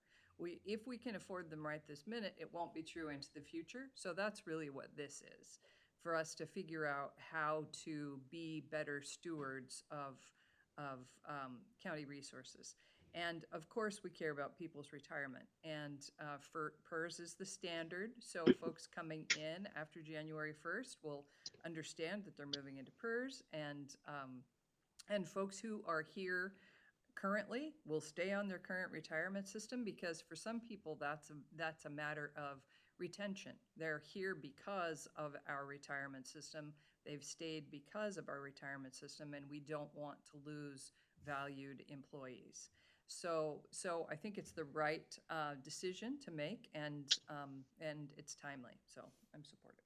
If we can afford them right this minute, it won't be true into the future. So that's really what this is, for us to figure out how to be better stewards of county resources. And of course, we care about people's retirement. And for PERS is the standard. So folks coming in after January 1st will understand that they're moving into PERS, and folks who are here currently will stay on their current retirement system, because for some people that's a matter of retention. They're here because of our retirement system. They've stayed because of our retirement system, and we don't want to lose valued employees. So I think it's the right decision to make, and it's timely. So I'm supportive.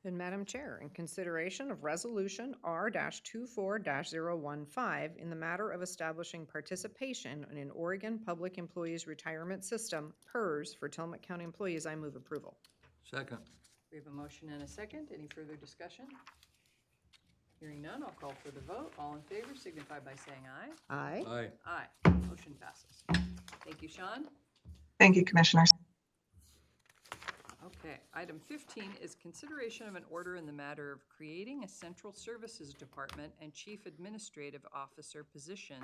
Then, Madam Chair, in consideration of Resolution R-24-015 in the matter of establishing participation in an Oregon Public Employees Retirement System, PERS, for Tillamook County employees, I move approval. Second. We have a motion and a second. Any further discussion? Hearing none, I'll call for the vote. All in favor signify by saying aye. Aye. Aye. Aye. Motion passes. Thank you, Sean. Thank you, Commissioners. Okay, item 15 is consideration of an order in the matter of creating a central services department and chief administrative officer position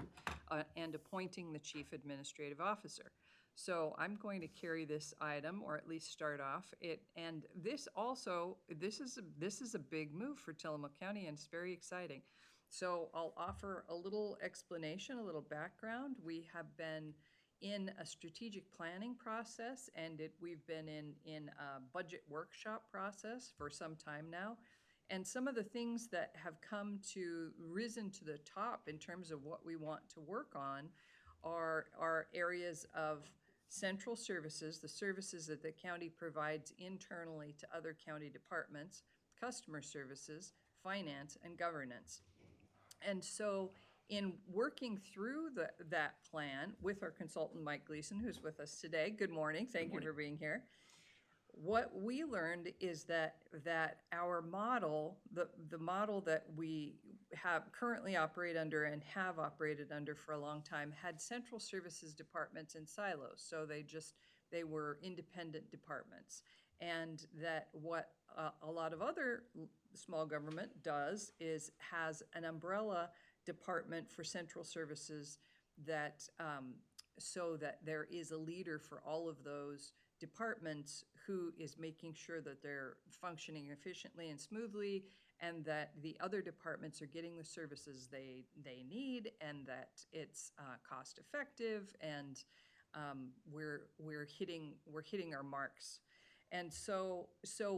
and appointing the chief administrative officer. So I'm going to carry this item, or at least start off it. And this is a big move for Tillamook County, and it's very exciting. So I'll offer a little explanation, a little background. We have been in a strategic planning process, and we've been in a budget workshop process for some time now. And some of the things that have risen to the top in terms of what we want to work on are areas of central services, the services that the county provides internally to other county departments, customer services, finance, and governance. And so in working through that plan with our consultant, Mike Gleason, who's with us today, good morning, thank you for being here. What we learned is that our model, the model that we have currently operate under and have operated under for a long time, had central services departments in silos. So they were independent departments. And that what a lot of other small government does is has an umbrella department for central services that so that there is a leader for all of those departments who is making sure that they're functioning efficiently and smoothly and that the other departments are getting the services they need, and that it's cost effective, and we're hitting our marks. And so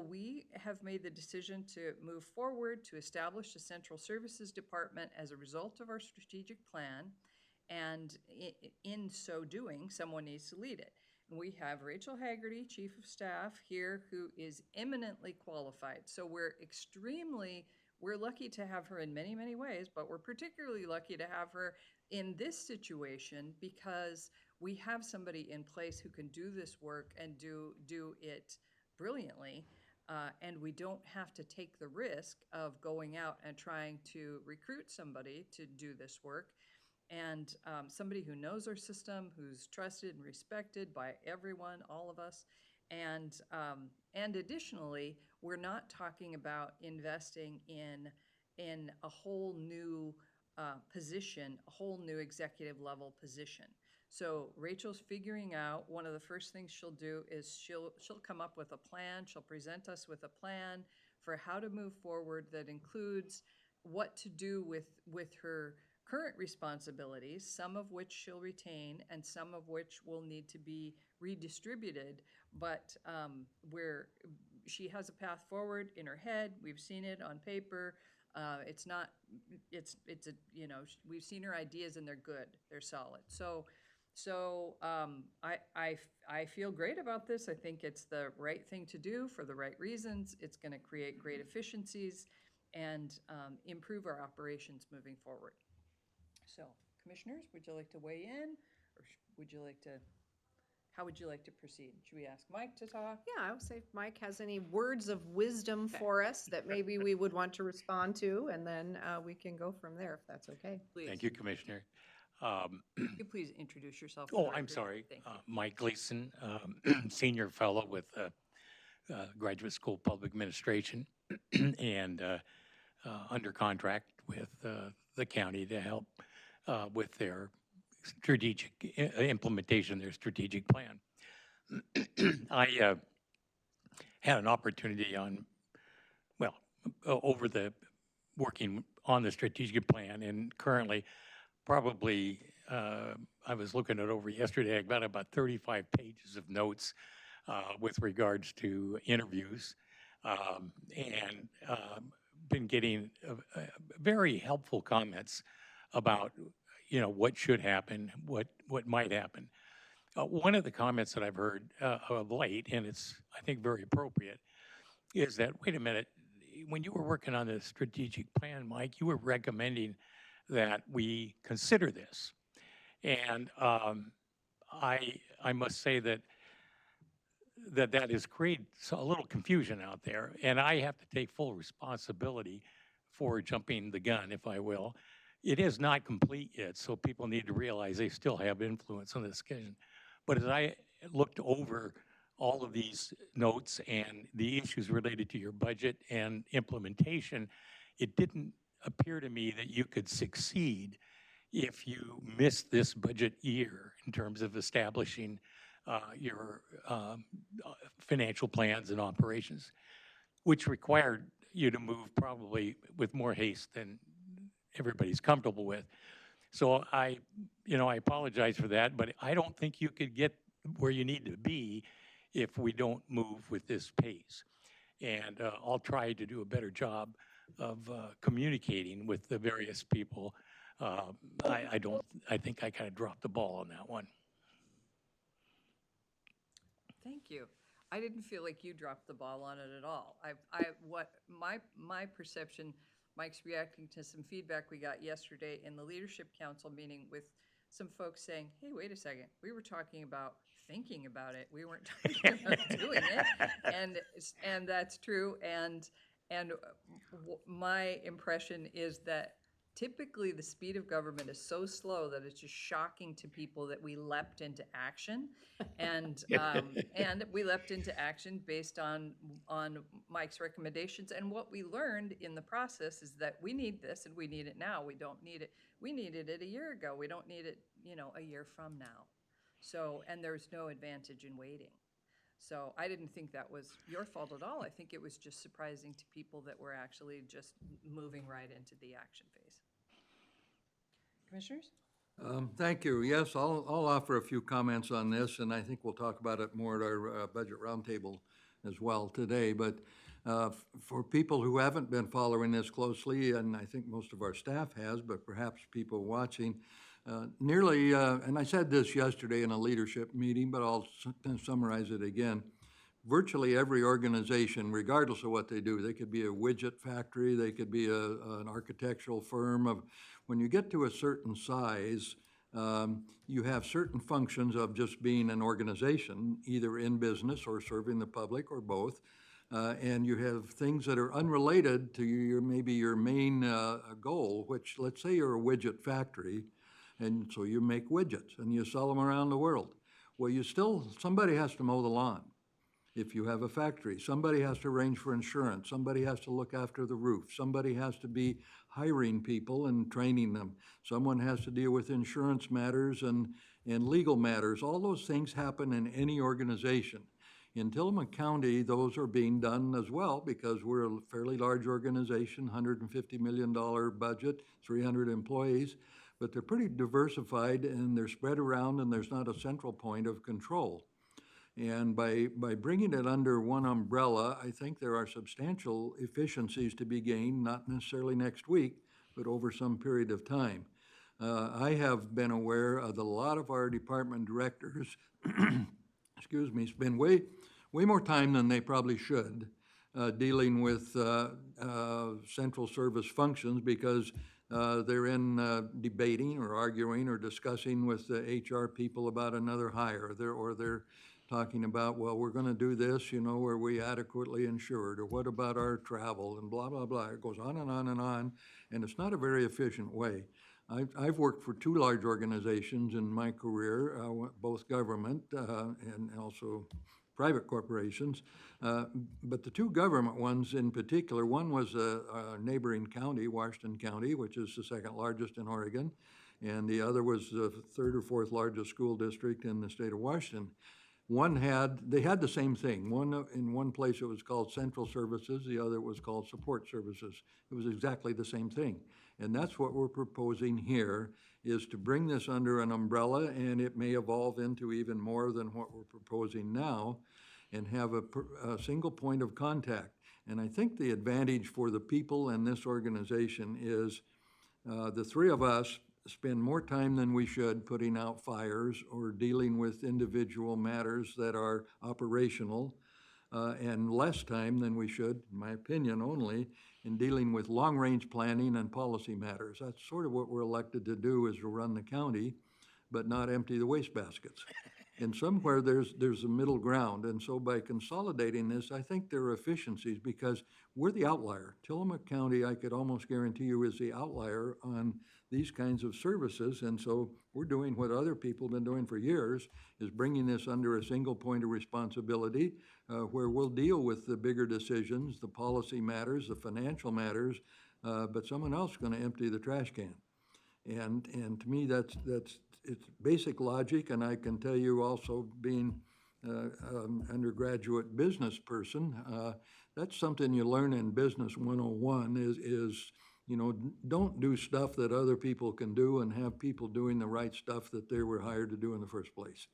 we have made the decision to move forward to establish a central services department as a result of our strategic plan. And in so doing, someone needs to lead it. And we have Rachel Haggerty, Chief of Staff, here, who is eminently qualified. So we're lucky to have her in many, many ways, but we're particularly lucky to have her in this situation because we have somebody in place who can do this work and do it brilliantly. And we don't have to take the risk of going out and trying to recruit somebody to do this work. And somebody who knows our system, who's trusted and respected by everyone, all of us. And additionally, we're not talking about investing in a whole new position, a whole new executive level position. So Rachel's figuring out, one of the first things she'll do is she'll come up with a plan. She'll present us with a plan for how to move forward that includes what to do with her current responsibilities, some of which she'll retain and some of which will need to be redistributed. But where she has a path forward in her head, we've seen it on paper. It's a, you know, we've seen her ideas and they're good, they're solid. So I feel great about this. I think it's the right thing to do for the right reasons. It's going to create great efficiencies and improve our operations moving forward. So, commissioners, would you like to weigh in, or how would you like to proceed? Should we ask Mike to talk? Yeah, I would say if Mike has any words of wisdom for us that maybe we would want to respond to, and then we can go from there, if that's okay. Please. Thank you, Commissioner. Could you please introduce yourself? for the Oh, I'm record? sorry. Thank you. Mike Gleason, Senior Fellow with Graduate School of Public Administration and under contract with the county to help with their strategic implementation of their strategic plan. I had an opportunity over the working on the strategic plan, and currently probably, I was looking it over yesterday, I got about 35 pages of notes with regards to interviews, and been getting very helpful comments about, you know, what should happen, what might happen. One of the comments that I've heard of late, and it's, I think, very appropriate, is that, wait a minute, when you were working on the strategic plan, Mike, you were recommending that we consider this. And I must say that has created a little confusion out there, and I have to take full responsibility for jumping the gun, if I will. It is not complete yet, so people need to realize they still have influence on this decision. But as I looked over all of these notes and the issues related to your budget and implementation, it didn't appear to me that you could succeed if you missed this budget year in terms of establishing your financial plans and operations, which required you to move probably with more haste than everybody's comfortable with. So I apologize for that, but I don't think you could get where you need to be if we don't move with this pace. And I'll try to do a better job of communicating with the various people. I think I kind of dropped the ball on that one. Thank you. I didn't feel like you dropped the ball on it at all. My perception, Mike's reacting to some feedback we got yesterday in the leadership council meeting with some folks saying, hey, wait a second, we were talking about thinking about it. We weren't talking about doing it. And that's true. And my impression is that typically the speed of government is so slow that it's just shocking to people that we leapt into action. And we leapt into action based on Mike's recommendations. And what we learned in the process is that we need this and we need it now. We don't need it. We needed it a year ago. We don't need it, a year from now. So, and there's no advantage in waiting. So I didn't think that was your fault at all. I think it was just surprising to people that we're actually just moving right into the action phase. Commissioners? Thank you. Yes, I'll offer a few comments on this, and I think we'll talk about it more at our budget roundtable as well today. But for people who haven't been following this closely, and I think most of our staff has, but perhaps people watching, nearly, and I said this yesterday in a leadership meeting, but I'll summarize it again. Virtually every organization, regardless of what they do, they could be a widget factory, they could be an architectural firm. When you get to a certain size, you have certain functions of just being an organization, either in business or serving the public or both. And you have things that are unrelated to maybe your main goal, which, let's say you're a widget factory, and so you make widgets and you sell them around the world. Well, somebody has to mow the lawn. If you have a factory, somebody has to arrange for insurance, somebody has to look after the roof, somebody has to be hiring people and training them, someone has to deal with insurance matters and legal matters. All those things happen in any organization. In Tillamook County, those are being done as well because we're a fairly large organization, $150 million budget, 300 employees, but they're pretty diversified and they're spread around and there's not a central point of control. And by bringing it under one umbrella, I think there are substantial efficiencies to be gained, not necessarily next week, but over some period of time. I have been aware of a lot of our department directors, excuse me, spend way more time than they probably should dealing with central service functions because they're in debating or arguing or discussing with the HR people about another hire, or they're talking about, well, we're going to do this, are we adequately insured, or what about our travel, and blah, blah, blah. It goes on and on and on, and it's not a very efficient way. I've worked for two large organizations in my career, both government and also private corporations. But the two government ones in particular, one was a neighboring county, Washington County, which is the second largest in Oregon, and the other was the third or fourth largest school district in the state of Washington. They had the same thing. In one place it was called Central Services, the other was called Support Services. It was exactly the same thing. And that's what we're proposing here, is to bring this under an umbrella, and it may evolve into even more than what we're proposing now, and have a single point of contact. And I think the advantage for the people in this organization is the three of us spend more time than we should putting out fires or dealing with individual matters that are operational, and less time than we should, in my opinion only, in dealing with long-range planning and policy matters. That's sort of what we're elected to do, is to run the county, but not empty the wastebaskets. And somewhere there's a middle ground. And so by consolidating this, I think there are efficiencies because we're the outlier. Tillamook County, I could almost guarantee you, is the outlier on these kinds of services. And so we're doing what other people have been doing for years, is bringing this under a single point of responsibility where we'll deal with the bigger decisions, the policy matters, the financial matters, but someone else is going to empty the trash can. And to me, it's basic logic, and I can tell you also, being an undergraduate business person, that's something you learn in Business 101 is don't do stuff that other people can do, and have people doing the right stuff that they were hired to do in the first place.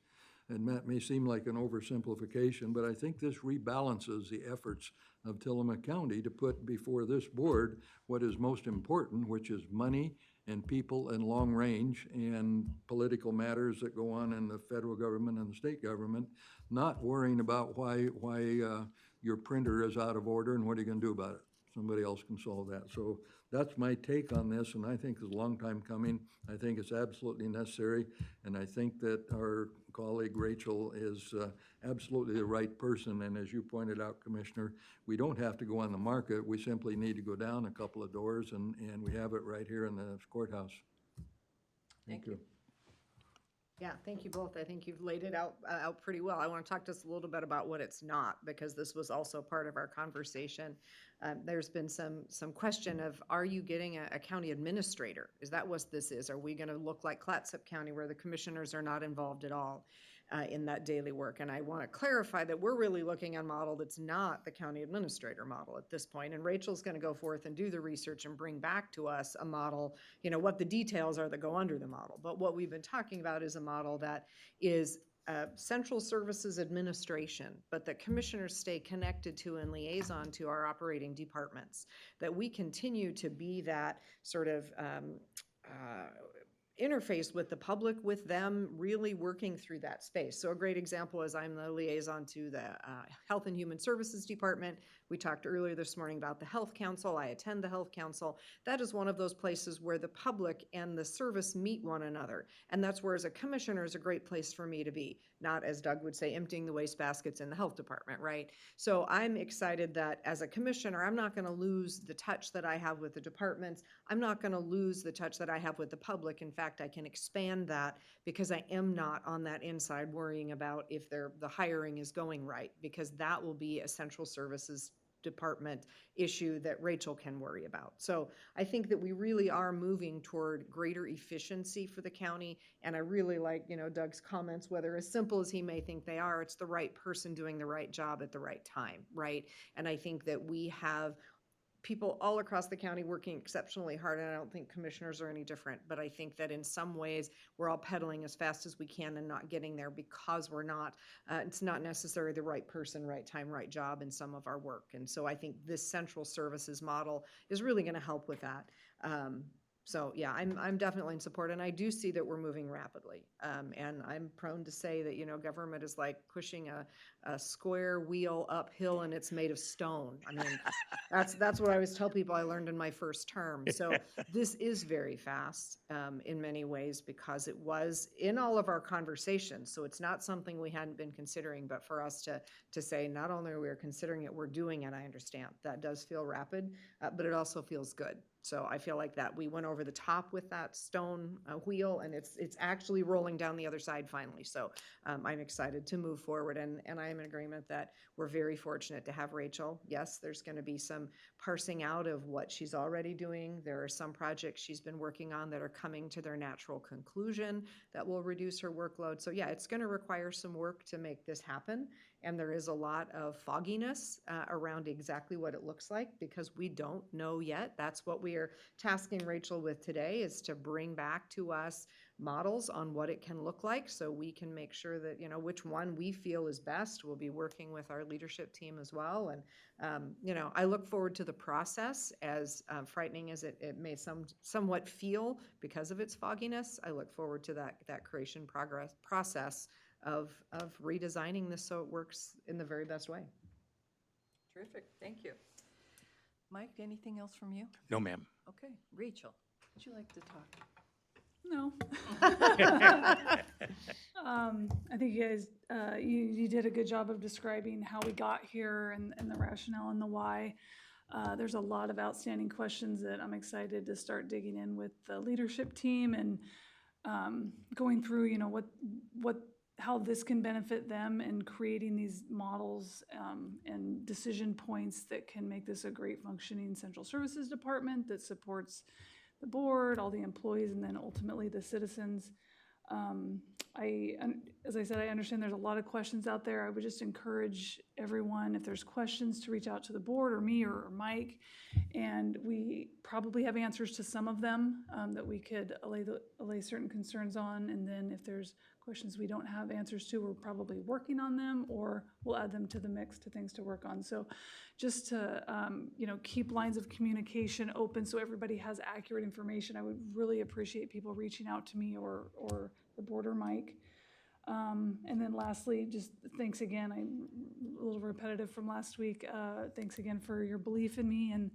And that may seem like an oversimplification, but I think this rebalances the efforts of Tillamook County to put before this board what is most important, which is money and people and long range and political matters that go on in the federal government and the state government, not worrying about why your printer is out of order and what are you going to do about it. Somebody else can solve that. So that's my take on this, and I think it's a long time coming. I think it's absolutely necessary, and I think that our colleague Rachel is absolutely the right person. And as you pointed out, Commissioner, we don't have to go on the market. We simply need to go down a couple of doors, and we have it right here in the courthouse. Thank you. Yeah, thank you both. I think you've laid it out pretty well. I want to talk to us a little bit about what it's not, because this was also part of our conversation. There's been some question of, are you getting a county administrator? Is that what this is? Are we going to look like Clatsop County, where the commissioners are not involved at all? in that daily work. And I want to clarify that we're really looking at a model that's not the county administrator model at this point. And Rachel's going to go forth and do the research and bring back to us a model, what the details are that go under the model. But what we've been talking about is a model that is central services administration, but that commissioners stay connected to and liaison to our operating departments, that we continue to be that sort of interface with the public, with them really working through that space. So a great example is I'm the liaison to the Health and Human Services Department. We talked earlier this morning about the Health Council. I attend the Health Council. That is one of those places where the public and the service meet one another. And that's where, as a commissioner, is a great place for me to be. Not, as Doug would say, emptying the waste baskets in the health department, right? So I'm excited that as a commissioner, I'm not going to lose the touch that I have with the departments. I'm not going to lose the touch that I have with the public. In fact, I can expand that because I am not on that inside worrying about if the hiring is going right, because that will be a central services department issue that Rachel can worry about. So I think that we really are moving toward greater efficiency for the county. And I really like, Doug's comments, whether as simple as he may think they are, it's the right person doing the right job at the right time, right? And I think that we have people all across the county working exceptionally hard, and I don't think commissioners are any different, but I think that in some ways we're all pedaling as fast as we can and not getting there because we're not, it's not necessarily the right person, right time, right job in some of our work. And so I think this central services model is really going to help with that. So yeah, I'm definitely in support, and I do see that we're moving rapidly. And I'm prone to say that, government is like pushing a square wheel uphill and it's made of stone. I mean, that's what I always tell people I learned in my first term. So this is very fast in many ways because it was in all of our conversations. So it's not something we hadn't been considering, but for us to say not only are we considering it, we're doing it, I understand. That does feel rapid, but it also feels good. So I feel like that we went over the top with that stone wheel, and it's actually rolling down the other side finally. So I'm excited to move forward, and I am in agreement that we're very fortunate to have Rachel. Yes, there's going to be some parsing out of what she's already doing. There are some projects she's been working on that are coming to their natural conclusion that will reduce her workload. So yeah, it's going to require some work to make this happen. And there is a lot of fogginess around exactly what it looks like because we don't know yet. That's what we are tasking Rachel with today, is to bring back to us models on what it can look like so we can make sure that, which one we feel is best. We'll be working with our leadership team as well. And, I look forward to the process, as frightening as it may somewhat feel because of its fogginess. I look forward to that creation process of redesigning this so it works in the very best way. Terrific, thank you. Mike, anything else from you? No, ma'am. Okay, Rachel, would you like to talk? No. I think you guys, you did a good job of describing how we got here and the rationale and the why. There's a lot of outstanding questions that I'm excited to start digging in with the leadership team and going through, how this can benefit them and creating these models and decision points that can make this a great functioning central services department that supports the board, all the employees, and then ultimately the citizens. As I said, I understand there's a lot of questions out there. I would just encourage everyone, if there's questions, to reach out to the board or me or Mike. And we probably have answers to some of them that we could allay certain concerns on. And then if there's questions we don't have answers to, we're probably working on them, or we'll add them to the mix to things to work on. So just to, keep lines of communication open so everybody has accurate information. I would really appreciate people reaching out to me or the board or Mike. And then lastly, just thanks again. I'm a little repetitive from last week. Thanks again for your belief in me and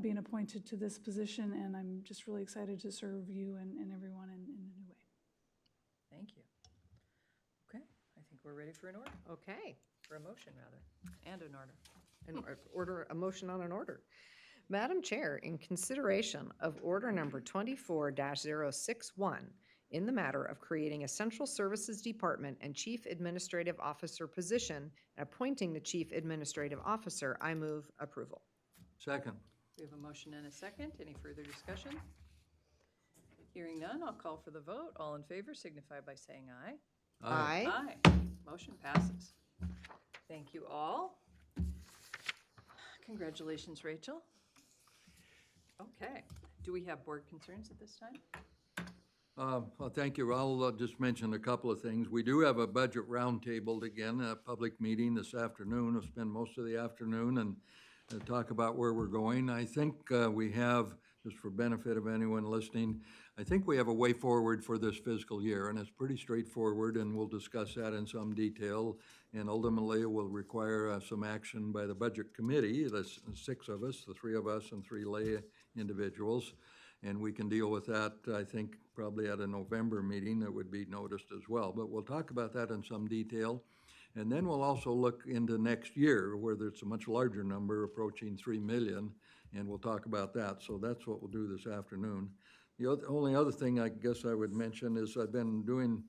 being appointed to this position. And I'm just really excited to serve you and everyone in a new way. Thank you. Okay, I think we're ready for an order, Okay, for a motion rather, and an order. a motion on an order. Madam Chair, in consideration of order number 24-061, in the matter of creating a central services department and chief administrative officer position and appointing the chief administrative officer, I move approval. Second. We have a motion and a second. Any further discussion? Hearing none, I'll call for the vote. All in favor signify by saying aye. Aye. Aye. Motion passes. Thank you all. Congratulations, Rachel. Okay, do we have board concerns at this time? Well, thank you. I'll just mention a couple of things. We do have a budget roundtable again, a public meeting this afternoon. We'll spend most of the afternoon and talk about where we're going. I think we have, just for benefit of anyone listening, I think we have a way forward for this fiscal year, and it's pretty straightforward, and we'll discuss that in some detail. And ultimately, it will require some action by the Budget Committee. There's 6 of us, the 3 of us and 3 lay individuals. And we can deal with that, I think, probably at a November meeting that would be noticed as well. But we'll talk about that in some detail. And then we'll also look into next year, where there's a much larger number, approaching 3 million, and we'll talk about that. So that's what we'll do this afternoon. The only other thing I guess I would mention is I've been doing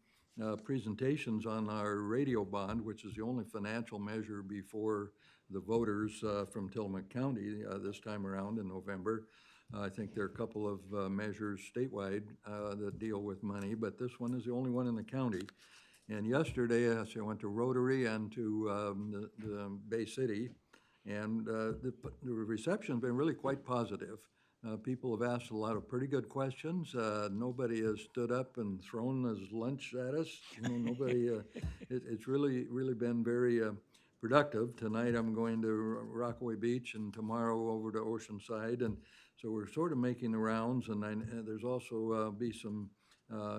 presentations on our radio bond, which is the only financial measure before the voters from Tillamook County this time around in November. I think there are a couple of measures statewide that deal with money, but this one is the only one in the county. And yesterday, I went to Rotary and to the Bay City, and the reception's been really quite positive. People have asked a lot of pretty good questions. Nobody has stood up and thrown his lunch at us. You know, nobody. It's really been very productive. Tonight I'm going to Rockaway Beach, and tomorrow over to Oceanside, and so we're sort of making the rounds. And there's also be some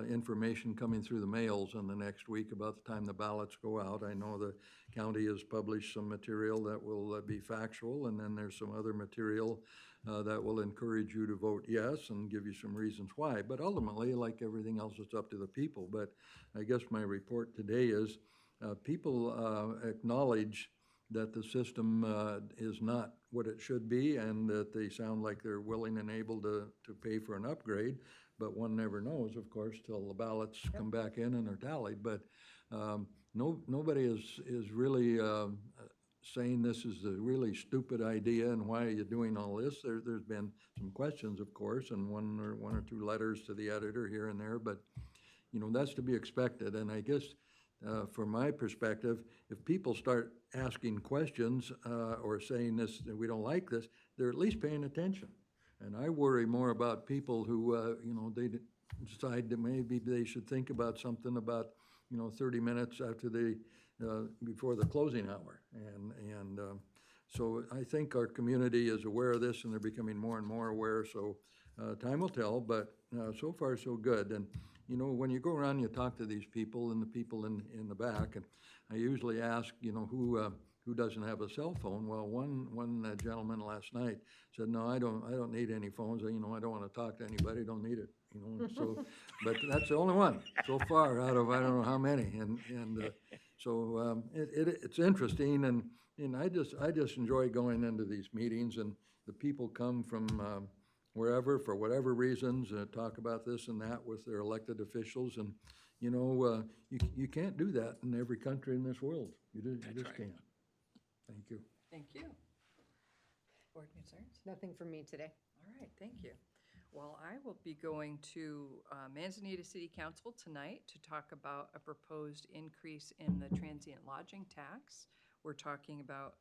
information coming through the mails in the next week about the time the ballots go out. I know the county has published some material that will be factual, and then there's some other material that will encourage you to vote yes and give you some reasons why. But ultimately, like everything else, it's up to the people. But I guess my report today is people acknowledge that the system is not what it should be, and that they sound like they're willing and able to pay for an upgrade. But one never knows, of course, till the ballots come back in and are tallied. But nobody is really saying this is a really stupid idea and why are you doing all this. There's been some questions, of course, and one or 2 letters to the editor here and there. But you know, that's to be expected. And I guess from my perspective, if people start asking questions or saying this, we don't like this, they're at least paying attention. And I worry more about people who, you know, they decide that maybe they should think about something about, you know, 30 minutes after before the closing hour. And so I think our community is aware of this, and they're becoming more and more aware. So time will tell, but so far so good. And you know, when you go around, you talk to these people and the people in the back, and I usually ask, you know, who doesn't have a cell phone? Well, one gentleman last night said, "No, I don't need any phones. You know, I don't want to talk to anybody. Don't need it." You know, so, but that's the only one so far out of I don't know how many, and so it's interesting, and I just enjoy going into these meetings, and the people come from wherever for whatever reasons, talk about this and that with their elected officials, and you know, you can't do that in every country in this world. You just can't. Thank you. Thank you. Board concerns? Nothing from me today. All right, thank you. Well, I will be going to Manzanita City Council tonight to talk about a proposed increase in the transient lodging tax. We're talking about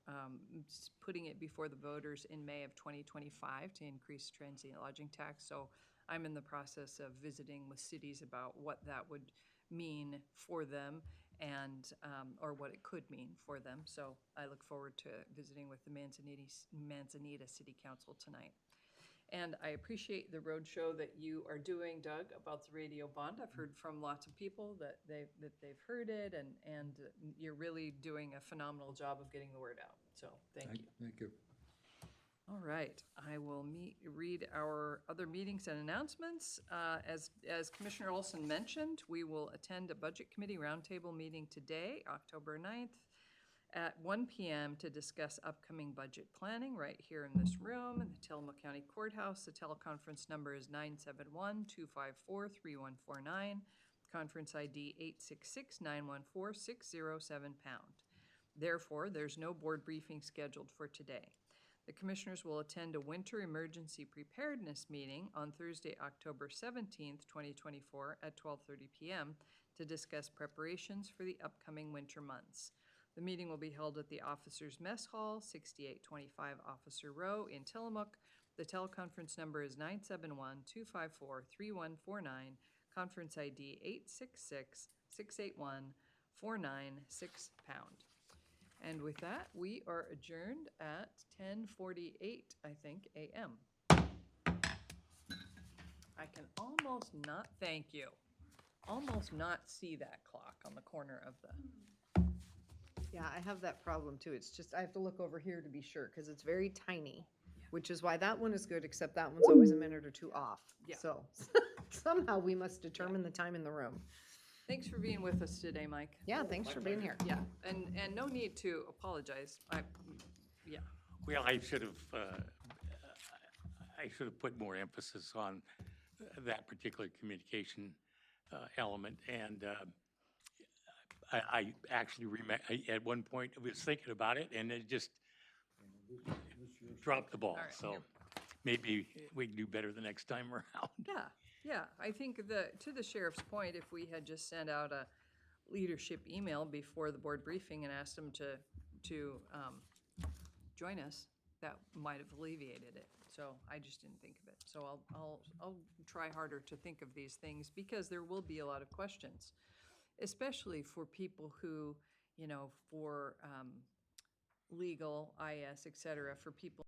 putting it before the voters in May of 2025 to increase transient lodging tax. So I'm in the process of visiting with cities about what that would mean for them and or what it could mean for them. So I look forward to visiting with the Manzanita City Council tonight. And I appreciate the roadshow that you are doing, Doug, about the radio bond. I've heard from lots of people that they've heard it, and you're really doing a phenomenal job of getting the word out. So thank you. Thank you. All right, I will read our other meetings and announcements. As Commissioner Olson mentioned, we will attend a Budget Committee Roundtable meeting today, October 9th, at 1 p.m. to discuss upcoming budget planning right here in this room in the Tillamook County Courthouse. The teleconference number is 971-254-3149, conference ID 866-914-607#. Therefore, there's no board briefing scheduled for today. The Commissioners will attend a Winter Emergency Preparedness meeting on Thursday, October 17th, 2024 at 12:30 p.m. to discuss preparations for the upcoming winter months. The meeting will be held at the Officers Mess Hall, 6825 Officer Row in Tillamook. The teleconference number is 971-254-3149, conference ID 866-681-496#. And with that, we are adjourned at 10:48, I think, a.m. I can almost not, thank you, almost not see that clock on the corner of the, Yeah, I have that problem too. It's just, I have to look over here to be sure, because it's very tiny, which is why that one is good, except that one's always a minute or two off. Yeah. So somehow we must determine the time in the room. thanks for being with us today, Mike. Yeah, thanks for being here. Yeah, and no need to apologize. Yeah, Well, I should have put more emphasis on that particular communication element. And I actually at one point was thinking about it, and it just dropped the ball. All right, So here. maybe we can do better the next time around. yeah, I think to the sheriff's point, if we had just sent out a leadership email before the board briefing and asked them to join us, that might have alleviated it. So I just didn't think of it. So I'll try harder to think of these things, because there will be a lot of questions, especially for people who, for legal, IS, et cetera, for people